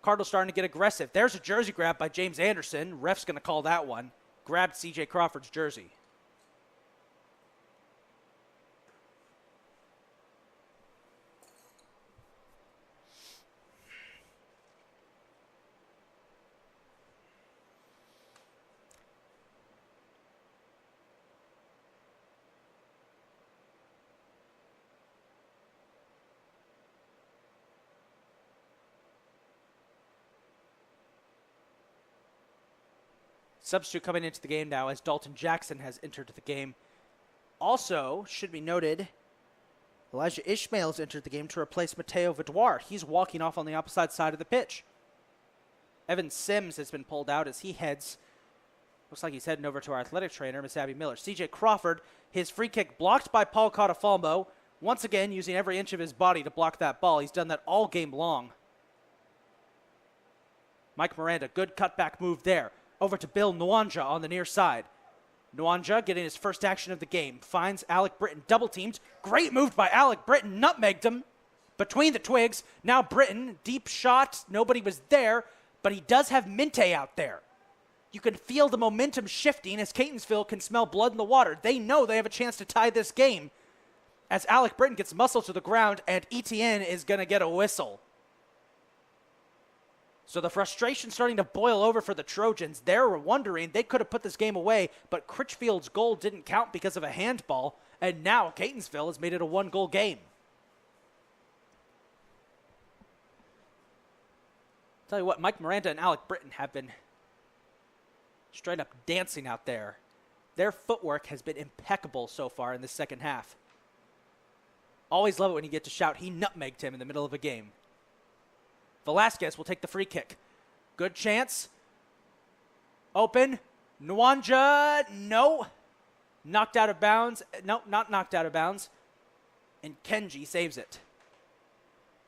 Cardinals starting to get aggressive. There's a jersey grab by James Anderson. Ref's going to call that one. Grabbed C.J. Crawford's jersey. Substitute coming into the game now as Dalton Jackson has entered the game. Also, should be noted, Elijah Ishmael has entered the game to replace Mateo Vidoir. He's walking off on the opposite side of the pitch. Evan Sims has been pulled out as he heads, looks like he's heading over to our athletic trainer, Miss Abby Miller. C.J. Crawford, his free kick blocked by Paul Catafalmo, once again using every inch of his body to block that ball. He's done that all game long. Mike Miranda, good cutback move there. Over to Bill Nwanja on the near side. Nwanja getting his first action of the game. Finds Alec Britton double teamed. Great move by Alec Britton. Nutmegged him between the twigs. Now Britton, deep shot. Nobody was there, but he does have Minte out there. You can feel the momentum shifting as Catonsville can smell blood in the water. They know they have a chance to tie this game as Alec Britton gets muscled to the ground and Etienne is going to get a whistle. So the frustration starting to boil over for the Trojans. They're wondering they could have put this game away, but Critchfield's goal didn't count because of a handball, and now Catonsville has made it a one-goal game. Tell you what, Mike Miranda and Alec Britton have been straight up dancing out there. Their footwork has been impeccable so far in the second half. Always love it when you get to shout, he nutmegged him in the middle of a game. Velasquez will take the free kick. Good chance. Open. Nwanja, no. Knocked out of bounds. No, not knocked out of bounds. And Kenji saves it.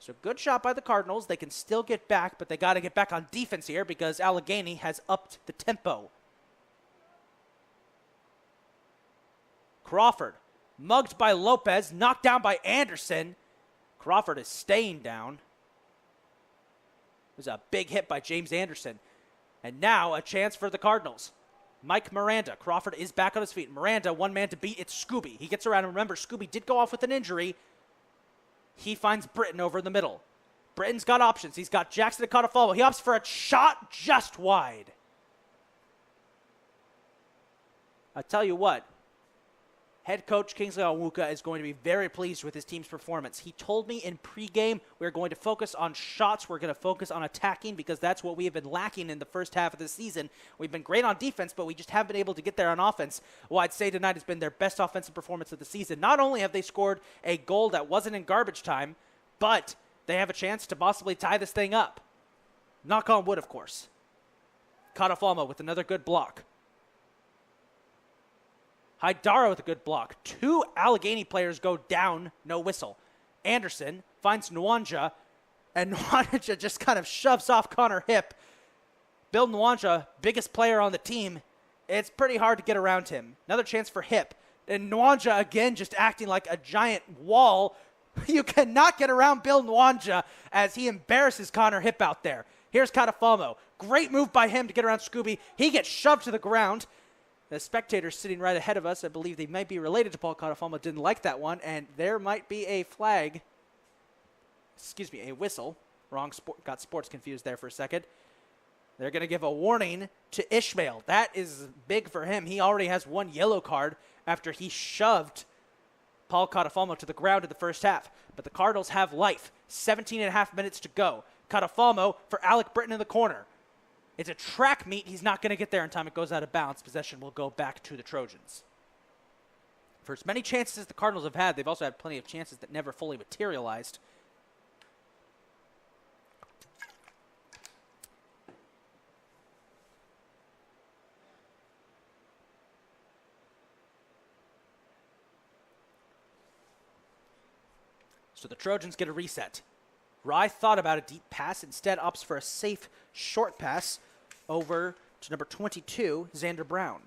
So good shot by the Cardinals. They can still get back, but they got to get back on defense here because Allegany has upped the tempo. Crawford, mugged by Lopez, knocked down by Anderson. Crawford is staying down. It was a big hit by James Anderson. And now a chance for the Cardinals. Mike Miranda. Crawford is back on his feet. Miranda, one man to beat. It's Scooby. He gets around. And remember, Scooby did go off with an injury. He finds Britton over in the middle. Britton's got options. He's got Jackson and Catafalmo. He opts for a shot just wide. I tell you what, head coach Kingsley Onwuka is going to be very pleased with his team's performance. He told me in pregame we're going to focus on shots. We're going to focus on attacking because that's what we have been lacking in the first half of the season. We've been great on defense, but we just haven't been able to get there on offense. Well, I'd say tonight has been their best offensive performance of the season. Not only have they scored a goal that wasn't in garbage time, but they have a chance to possibly tie this thing up. Knock on wood, of course. Catafalmo with another good block. Haidara with a good block. 2 Allegany players go down, no whistle. Anderson finds Nwanja, and Nwanja just kind of shoves off Connor Hip. Bill Nwanja, biggest player on the team. It's pretty hard to get around him. Another chance for Hip. And Nwanja, again, just acting like a giant wall. You cannot get around Bill Nwanja as he embarrasses Connor Hip out there. Here's Catafalmo. Great move by him to get around Scooby. He gets shoved to the ground. The spectators sitting right ahead of us, I believe they might be related to Paul Catafalmo, didn't like that one, and there might be a flag. Excuse me, a whistle. Wrong sport, got sports confused there for a second. They're going to give a warning to Ishmael. That is big for him. He already has 1 yellow card after he shoved Paul Catafalmo to the ground in the first half. But the Cardinals have life. 17 and a half minutes to go. Catafalmo for Alec Britton in the corner. It's a track meet. He's not going to get there in time. It goes out of bounds. Possession will go back to the Trojans. For as many chances as the Cardinals have had, they've also had plenty of chances that never fully materialized. So the Trojans get a reset. Rye thought about a deep pass, instead opts for a safe short pass over to number 22, Xander Brown.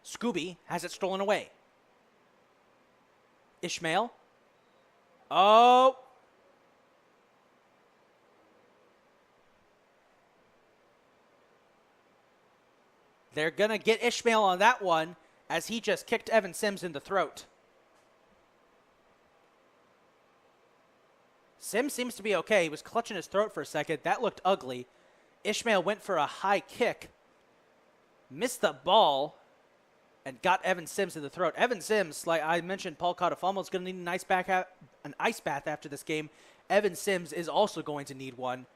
Scooby has it stolen away. Ishmael. Oh! They're going to get Ishmael on that one as he just kicked Evan Sims in the throat. Sims seems to be okay. He was clutching his throat for a second. That looked ugly. Ishmael went for a high kick, missed the ball, and got Evan Sims in the throat. Evan Sims, like I mentioned, Paul Catafalmo is going to need an ice bath after this game. Evan Sims is also going to need one.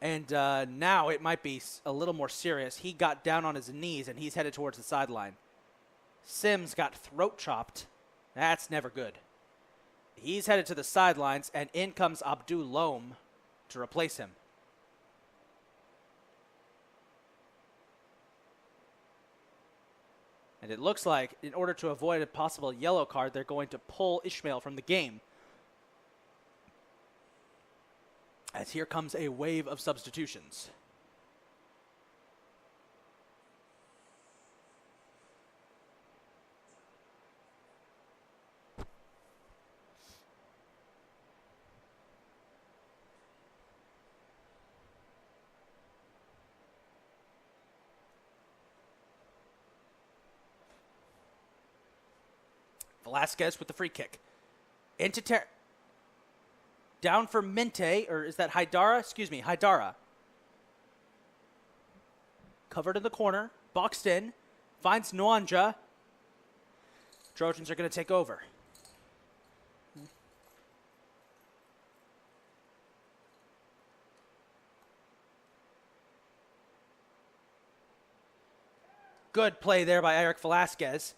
And now it might be a little more serious. He got down on his knees, and he's headed towards the sideline. Sims got throat chopped. That's never good. He's headed to the sidelines, and in comes Abdul Loam to replace him. And it looks like, in order to avoid a possible yellow card, they're going to pull Ishmael from the game. As here comes a wave of substitutions. Velasquez with the free kick. Into down for Mente, or is that Haidara? Excuse me, Haidara. Covered in the corner, boxed in, finds Nwanja. Trojans are going to take over. Good play there by Eric Velasquez.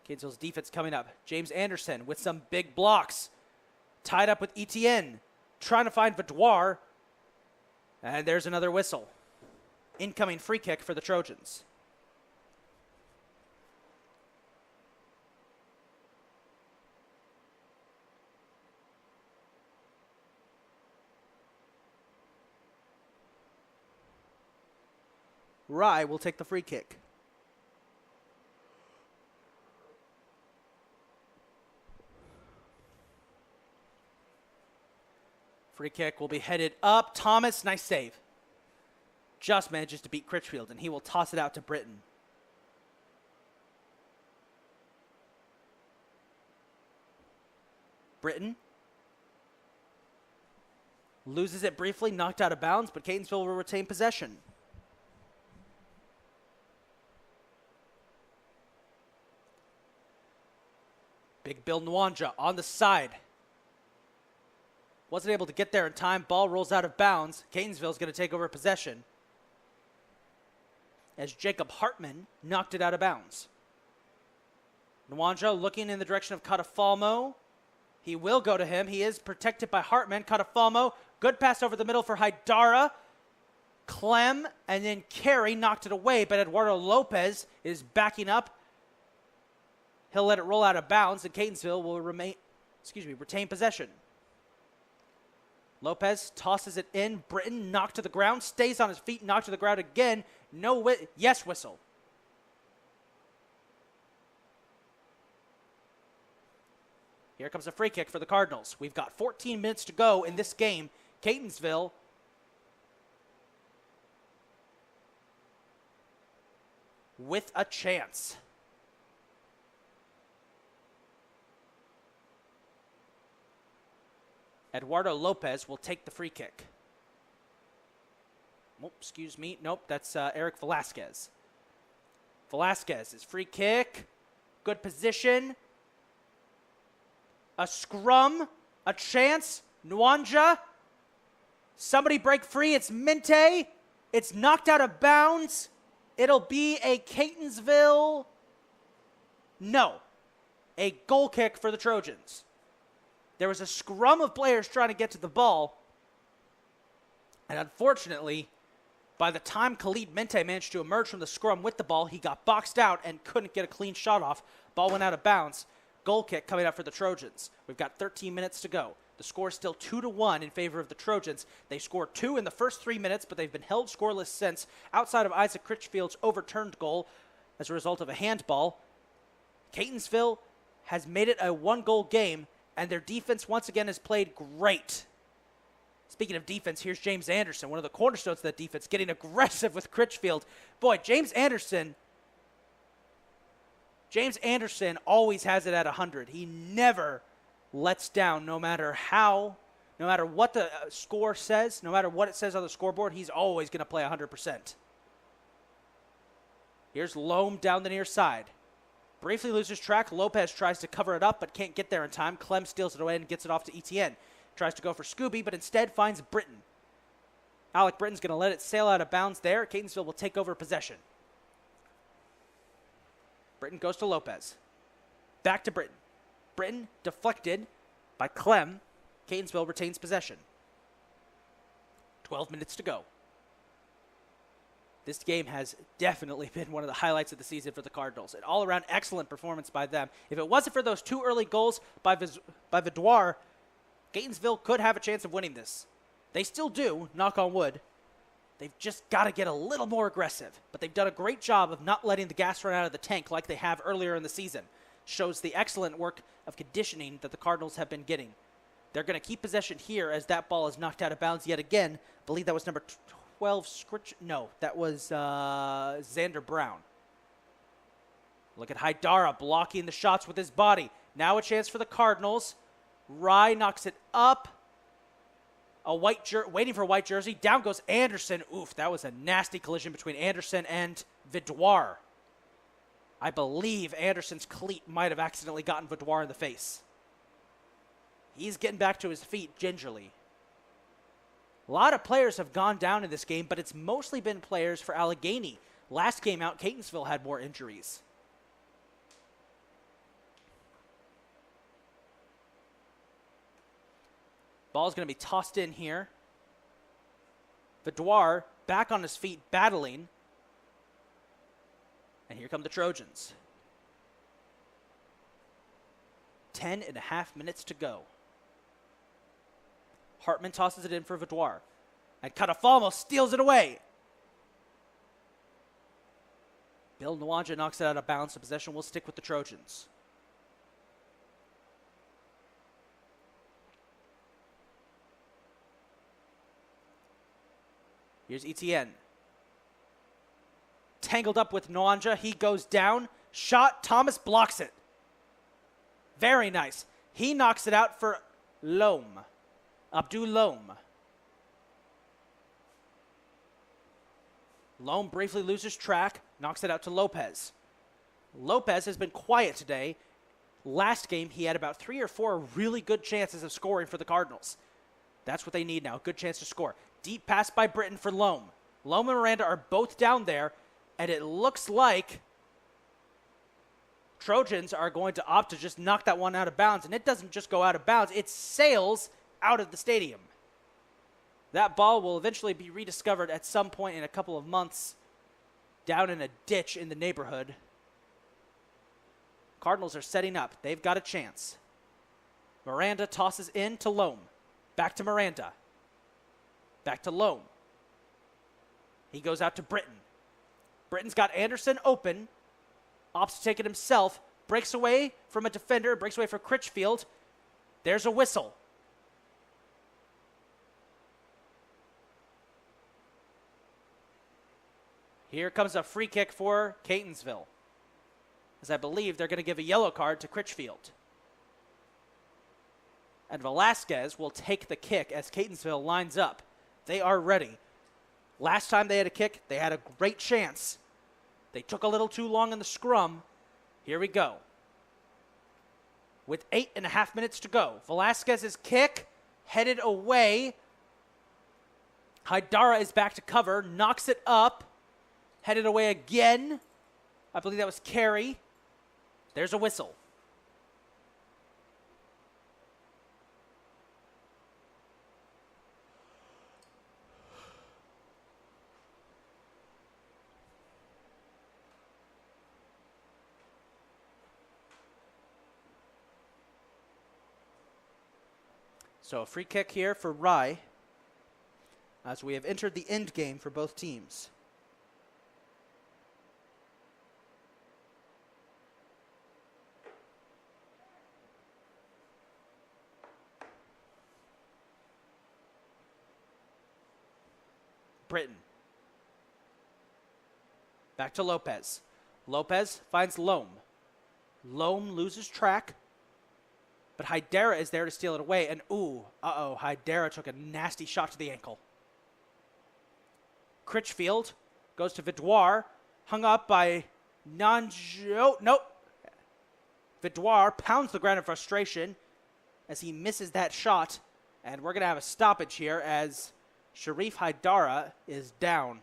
Catonsville's defense coming up. James Anderson with some big blocks. Tied up with Etienne. Trying to find Vadoir. And there's another whistle. Incoming free kick for the Trojans. Rye will take the free kick. Free kick will be headed up. Thomas, nice save. Just manages to beat Critchfield, and he will toss it out to Britton. Britton loses it briefly, knocked out of bounds, but Catonsville will retain possession. Big Bill Nwanja on the side. Wasn't able to get there in time. Ball rolls out of bounds. Catonsville is going to take over possession as Jacob Hartman knocked it out of bounds. Nwanja looking in the direction of Catafalmo. He will go to him. He is protected by Hartman. Catafalmo, good pass over the middle for Haidara. Clem and then Carey knocked it away, but Eduardo Lopez is backing up. He'll let it roll out of bounds, and Catonsville will retain possession. Lopez tosses it in. Britton knocked to the ground, stays on his feet, knocked to the ground again. Yes whistle. Here comes a free kick for the Cardinals. We've got 14 minutes to go in this game. Catonsville with a chance. Eduardo Lopez will take the free kick. Oh, excuse me. Nope, that's Eric Velasquez. Velasquez is free kick. Good position. A scrum. A chance. Nwanja. Somebody break free. It's Minte. It's knocked out of bounds. It'll be a Catonsville. No. A goal kick for the Trojans. There was a scrum of players trying to get to the ball. And unfortunately, by the time Khalid Minte managed to emerge from the scrum with the ball, he got boxed out and couldn't get a clean shot off. Ball went out of bounds. Goal kick coming up for the Trojans. We've got 13 minutes to go. The score is still 2-1 in favor of the Trojans. They scored 2 in the first 3 minutes, but they've been held scoreless since, outside of Isaac Critchfield's overturned goal as a result of a handball. Catonsville has made it a 1-goal game, and their defense once again has played great. Speaking of defense, here's James Anderson, one of the cornerstones of that defense, getting aggressive with Critchfield. Boy, James Anderson always has it at 100. He never lets down, no matter what the score says, no matter what it says on the scoreboard, he's always going to play 100%. Here's Loam down the near side. Briefly loses track. Lopez tries to cover it up, but can't get there in time. Clem steals it away and gets it off to Etienne. Tries to go for Scooby, but instead finds Britton. Alec Britton's going to let it sail out of bounds there. Catonsville will take over possession. Britton goes to Lopez. Back to Britton. Britton deflected by Clem. Catonsville retains possession. 12 minutes to go. This game has definitely been one of the highlights of the season for the Cardinals. An all-around excellent performance by them. If it wasn't for those 2 early goals by Vidoir, Catonsville could have a chance of winning this. They still do, knock on wood. They've just got to get a little more aggressive. But they've done a great job of not letting the gas run out of the tank like they have earlier in the season. Shows the excellent work of conditioning that the Cardinals have been getting. They're going to keep possession here as that ball is knocked out of bounds yet again. I believe that was number 12, No, that was Xander Brown. Look at Haidara blocking the shots with his body. Now a chance for the Cardinals. Rye knocks it up. Waiting for a white jersey. Down goes Anderson. Oof, that was a nasty collision between Anderson and Vidoir. I believe Anderson's cleat might have accidentally gotten Vidoir in the face. He's getting back to his feet gingerly. A lot of players have gone down in this game, but it's mostly been players for Allegany. Last game out, Catonsville had more injuries. Ball's going to be tossed in here. Vidoir back on his feet, battling. And here come the Trojans. 10.5 minutes to go. Hartman tosses it in for Vidoir. And Catafalmo steals it away. Bill Nwanja knocks it out of bounds, so possession will stick with the Trojans. Here's Etienne. Tangled up with Nwanja. He goes down. Shot. Thomas blocks it. Very nice. He knocks it out for Loam. Abdul Loam. Loam briefly loses track. Knocks it out to Lopez. Lopez has been quiet today. Last game, he had about 3 or 4 really good chances of scoring for the Cardinals. That's what they need now. Good chance to score. Deep pass by Britton for Loam. Loam and Miranda are both down there, and it looks like Trojans are going to opt to just knock that one out of bounds, and it doesn't just go out of bounds. It sails out of the stadium. That ball will eventually be rediscovered at some point in a couple of months down in a ditch in the neighborhood. Cardinals are setting up. They've got a chance. Miranda tosses in to Loam. Back to Miranda. Back to Loam. He goes out to Britton. Britton's got Anderson open. Opts to take it himself. Breaks away from a defender. Breaks away from Critchfield. There's a whistle. Here comes a free kick for Catonsville, as I believe they're going to give a yellow card to Critchfield. And Velasquez will take the kick as Catonsville lines up. They are ready. Last time they had a kick, they had a great chance. They took a little too long in the scrum. Here we go. With 8.5 minutes to go, Velasquez's kick headed away. Haidara is back to cover, knocks it up. Headed away again. I believe that was Carey. There's a whistle. So a free kick here for Rye, as we have entered the end game for both teams. Britton. Back to Lopez. Lopez finds Loam. Loam loses track, but Haidara is there to steal it away, and Haidara took a nasty shot to the ankle. Critchfield goes to Vidoir, hung up by Nope. Vidoir pounds the ground in frustration as he misses that shot, and we're going to have a stoppage here as Sharif Haidara is down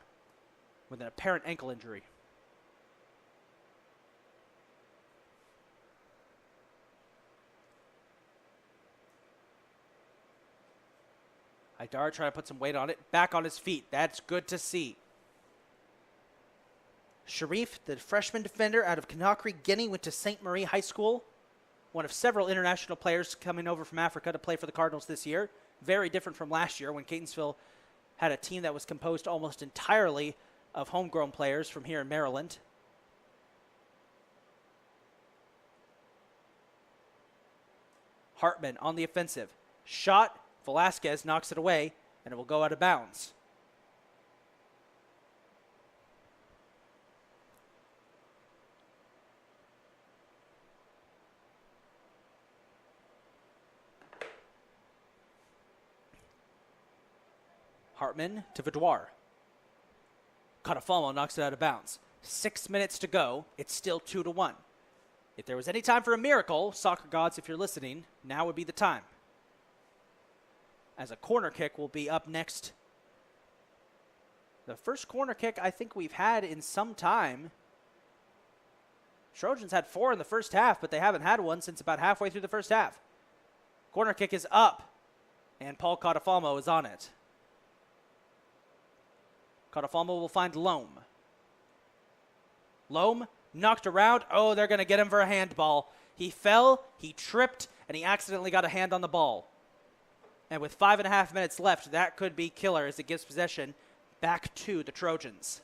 with an apparent ankle injury. Haidara trying to put some weight on it. Back on his feet. That's good to see. Sharif, the freshman defender out of Conakry, Guinea, went to St. Marie High School. One of several international players coming over from Africa to play for the Cardinals this year. Very different from last year when Catonsville had a team that was composed almost entirely of homegrown players from here in Maryland. Hartman on the offensive. Shot. Velasquez knocks it away, and it will go out of bounds. Hartman to Vidoir. Catonsville knocks it out of bounds. 6 minutes to go. It's still 2-1. If there was any time for a miracle, soccer gods, if you're listening, now would be the time. As a corner kick will be up next. The first corner kick I think we've had in some time. Trojans had 4 in the first half, but they haven't had one since about halfway through the first half. Corner kick is up, and Paul Catonsville is on it. Catonsville will find Loam. Loam knocked around. Oh, they're going to get him for a handball. He fell, he tripped, and he accidentally got a hand on the ball. And with 5.5 minutes left, that could be killer as it gives possession back to the Trojans.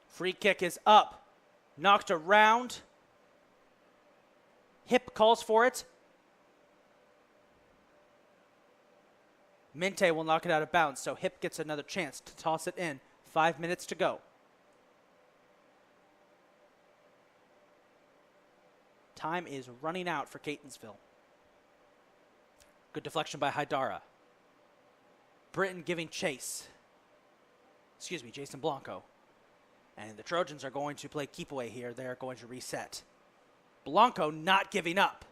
Free kick is up. Knocked around. Hip calls for it. Minte will knock it out of bounds, so Hip gets another chance to toss it in. 5 minutes to go. Time is running out for Catonsville. Good deflection by Haidara. Britton giving chase. Jason Blanco. And the Trojans are going to play keep away here. They're going to reset. Blanco not giving up.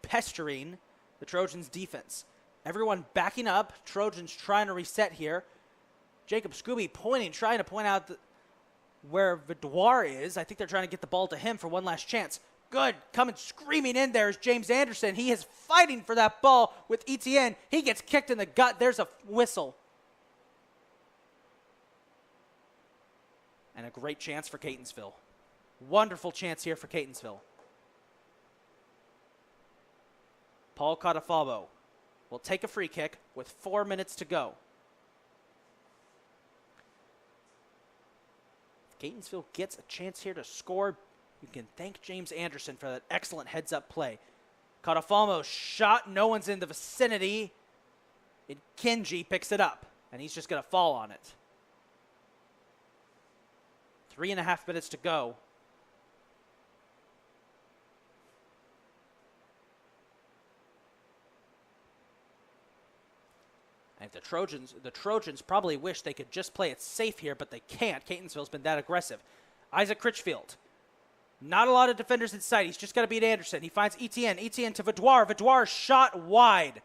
Pestering the Trojans' defense. Everyone backing up. Trojans trying to reset here. Jacob Scooby pointing, trying to point out where Vidoir is. I think they're trying to get the ball to him for one last chance. Good. Coming screaming in there is James Anderson. He is fighting for that ball with Etienne. He gets kicked in the gut. There's a whistle. And a great chance for Catonsville. Wonderful chance here for Catonsville. Paul Catafalbo will take a free kick with 4 minutes to go. If Catonsville gets a chance here to score, you can thank James Anderson for that excellent heads-up play. Catafalbo's shot, no one's in the vicinity. And Kenji picks it up, and he's just going to fall on it. 3.5 minutes to go. And the Trojans probably wish they could just play it safe here, but they can't. Catonsville's been that aggressive. Isaac Critchfield. Not a lot of defenders in sight. He's just got to beat Anderson. He finds Etienne. Etienne to Vidoir. Vidoir shot wide.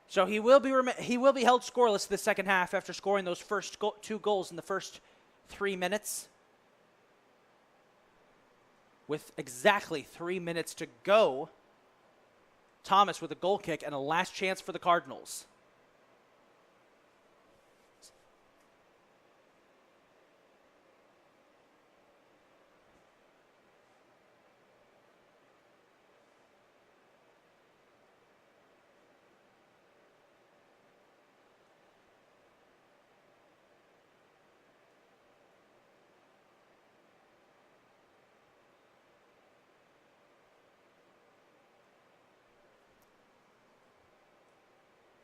So he will be held scoreless the second half after scoring those first 2 goals in the first 3 minutes. With exactly 3 minutes to go, Thomas with a goal kick and a last chance for the Cardinals.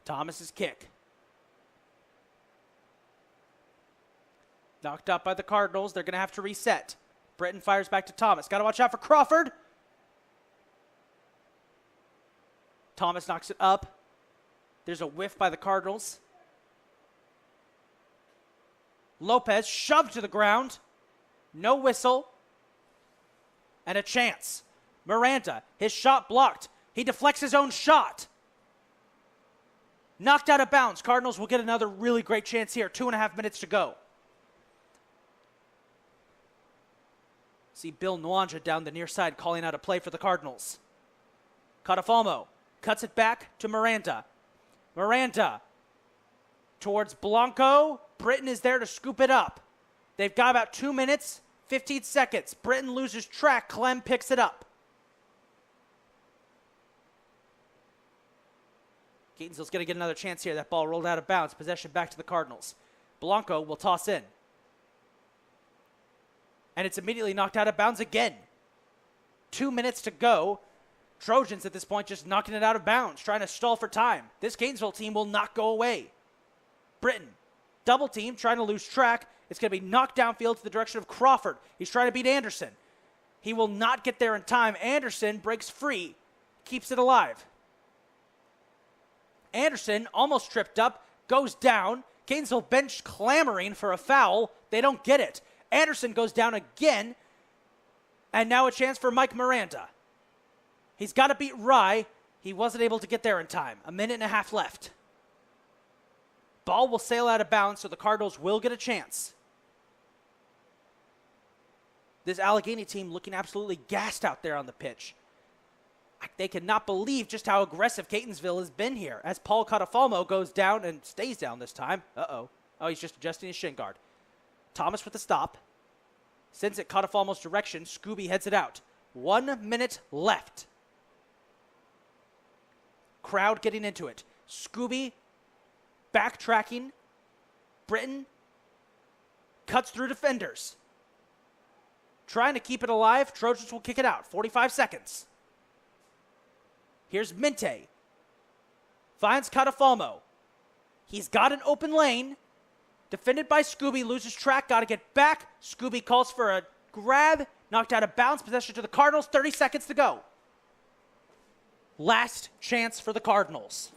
Thomas's kick. Knocked out by the Cardinals. They're going to have to reset. Britton fires back to Thomas. Got to watch out for Crawford. Thomas knocks it up. There's a whiff by the Cardinals. Lopez shoved to the ground. No whistle. And a chance. Miranda, his shot blocked. He deflects his own shot. Knocked out of bounds. Cardinals will get another really great chance here. 2.5 minutes to go. See Bill Nwanja down the near side calling out a play for the Cardinals. Catafalbo cuts it back to Miranda. Miranda towards Blanco. Britton is there to scoop it up. They've got about 2 minutes, 15 seconds. Britton loses track. Clem picks it up. Catonsville's going to get another chance here. That ball rolled out of bounds. Possession back to the Cardinals. Blanco will toss in. And it's immediately knocked out of bounds again. 2 minutes to go. Trojans at this point just knocking it out of bounds, trying to stall for time. This Catonsville team will not go away. Britton, double team, trying to lose track. It's going to be knocked downfield to the direction of Crawford. He's trying to beat Anderson. He will not get there in time. Anderson breaks free, keeps it alive. Anderson almost tripped up, goes down. Catonsville bench clamoring for a foul. They don't get it. Anderson goes down again. And now a chance for Mike Miranda. He's got to beat Rye. He wasn't able to get there in time. 1.5 minutes left. Ball will sail out of bounds, so the Cardinals will get a chance. This Allegany team looking absolutely gassed out there on the pitch. They cannot believe just how aggressive Catonsville has been here as Paul Catafalbo goes down and stays down this time. Uh-oh. Oh, he's just adjusting his shin guard. Thomas with the stop. Sends it Catafalbo's direction. Scooby heads it out. 1 minute left. Crowd getting into it. Scooby backtracking. Britton cuts through defenders. Trying to keep it alive. Trojans will kick it out. 45 seconds. Here's Minte. Finds Catafalbo. He's got an open lane. Defended by Scooby. Loses track. Got to get back. Scooby calls for a grab. Knocked out of bounds. Possession to the Cardinals. 30 seconds to go. Last chance for the Cardinals.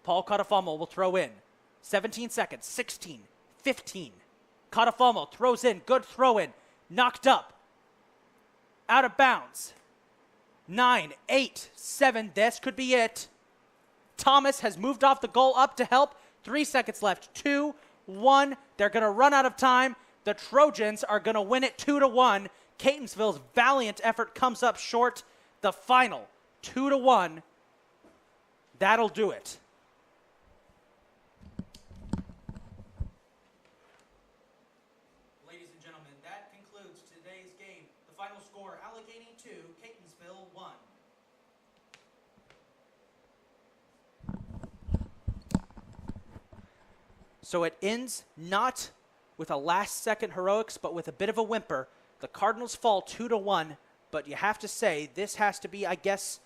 Paul Catafalbo will throw in. 17 seconds. 16. 15. Catafalbo throws in. Good throw in. Knocked up. Out of bounds. 9, 8, 7. This could be it. Thomas has moved off the goal up to help. 3 seconds left. 2-1. They're going to run out of time. The Trojans are going to win it 2-1. Catonsville's valiant effort comes up short. The final, 2-1. That'll do it. Ladies and gentlemen, that concludes today's game. The final score, Allegany 2, Catonsville 1. So it ends not with a last-second heroics, but with a bit of a whimper. The Cardinals fall 2-1, but you have to say this has to be, I guess,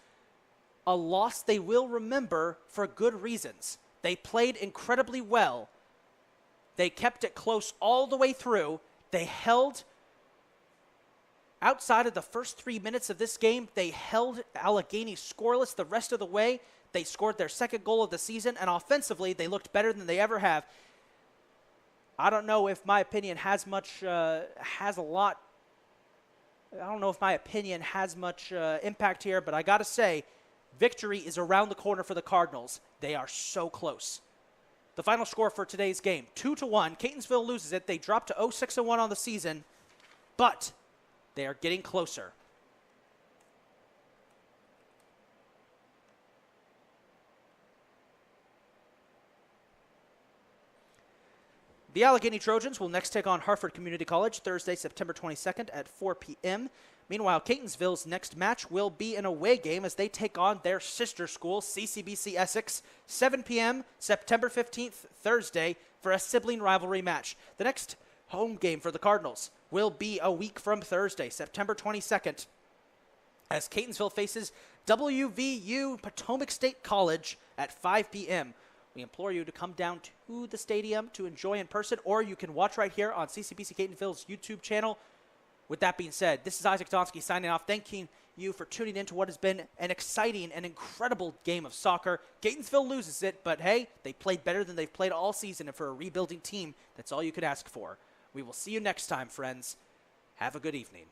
a loss they will remember for good reasons. They played incredibly well. They kept it close all the way through. They held, outside of the first 3 minutes of this game, they held Allegany scoreless the rest of the way. They scored their second goal of the season, and offensively, they looked better than they ever have. I don't know if my opinion has much, I don't know if my opinion has much impact here, but I got to say, victory is around the corner for the Cardinals. They are so close. The final score for today's game, 2-1. Catonsville loses it. They drop to 0-6-1 on the season, but they are getting closer. The Allegany Trojans will next take on Hartford Community College Thursday, September 22nd at 4 p.m. Meanwhile, Catonsville's next match will be an away game as they take on their sister school, CCBC Essex, 7 p.m. September 15th, Thursday, for a sibling rivalry match. The next home game for the Cardinals will be a week from Thursday, September 22nd, as Catonsville faces WVU Potomac State College at 5 p.m. We implore you to come down to the stadium to enjoy in person, or you can watch right here on CCBC Catonsville's YouTube channel. With that being said, this is Isaac Donsky signing off, thanking you for tuning in to what has been an exciting and incredible game of soccer. Catonsville loses it, but hey, they played better than they've played all season, and for a rebuilding team, that's all you could ask for. We will see you next time, friends. Have a good evening.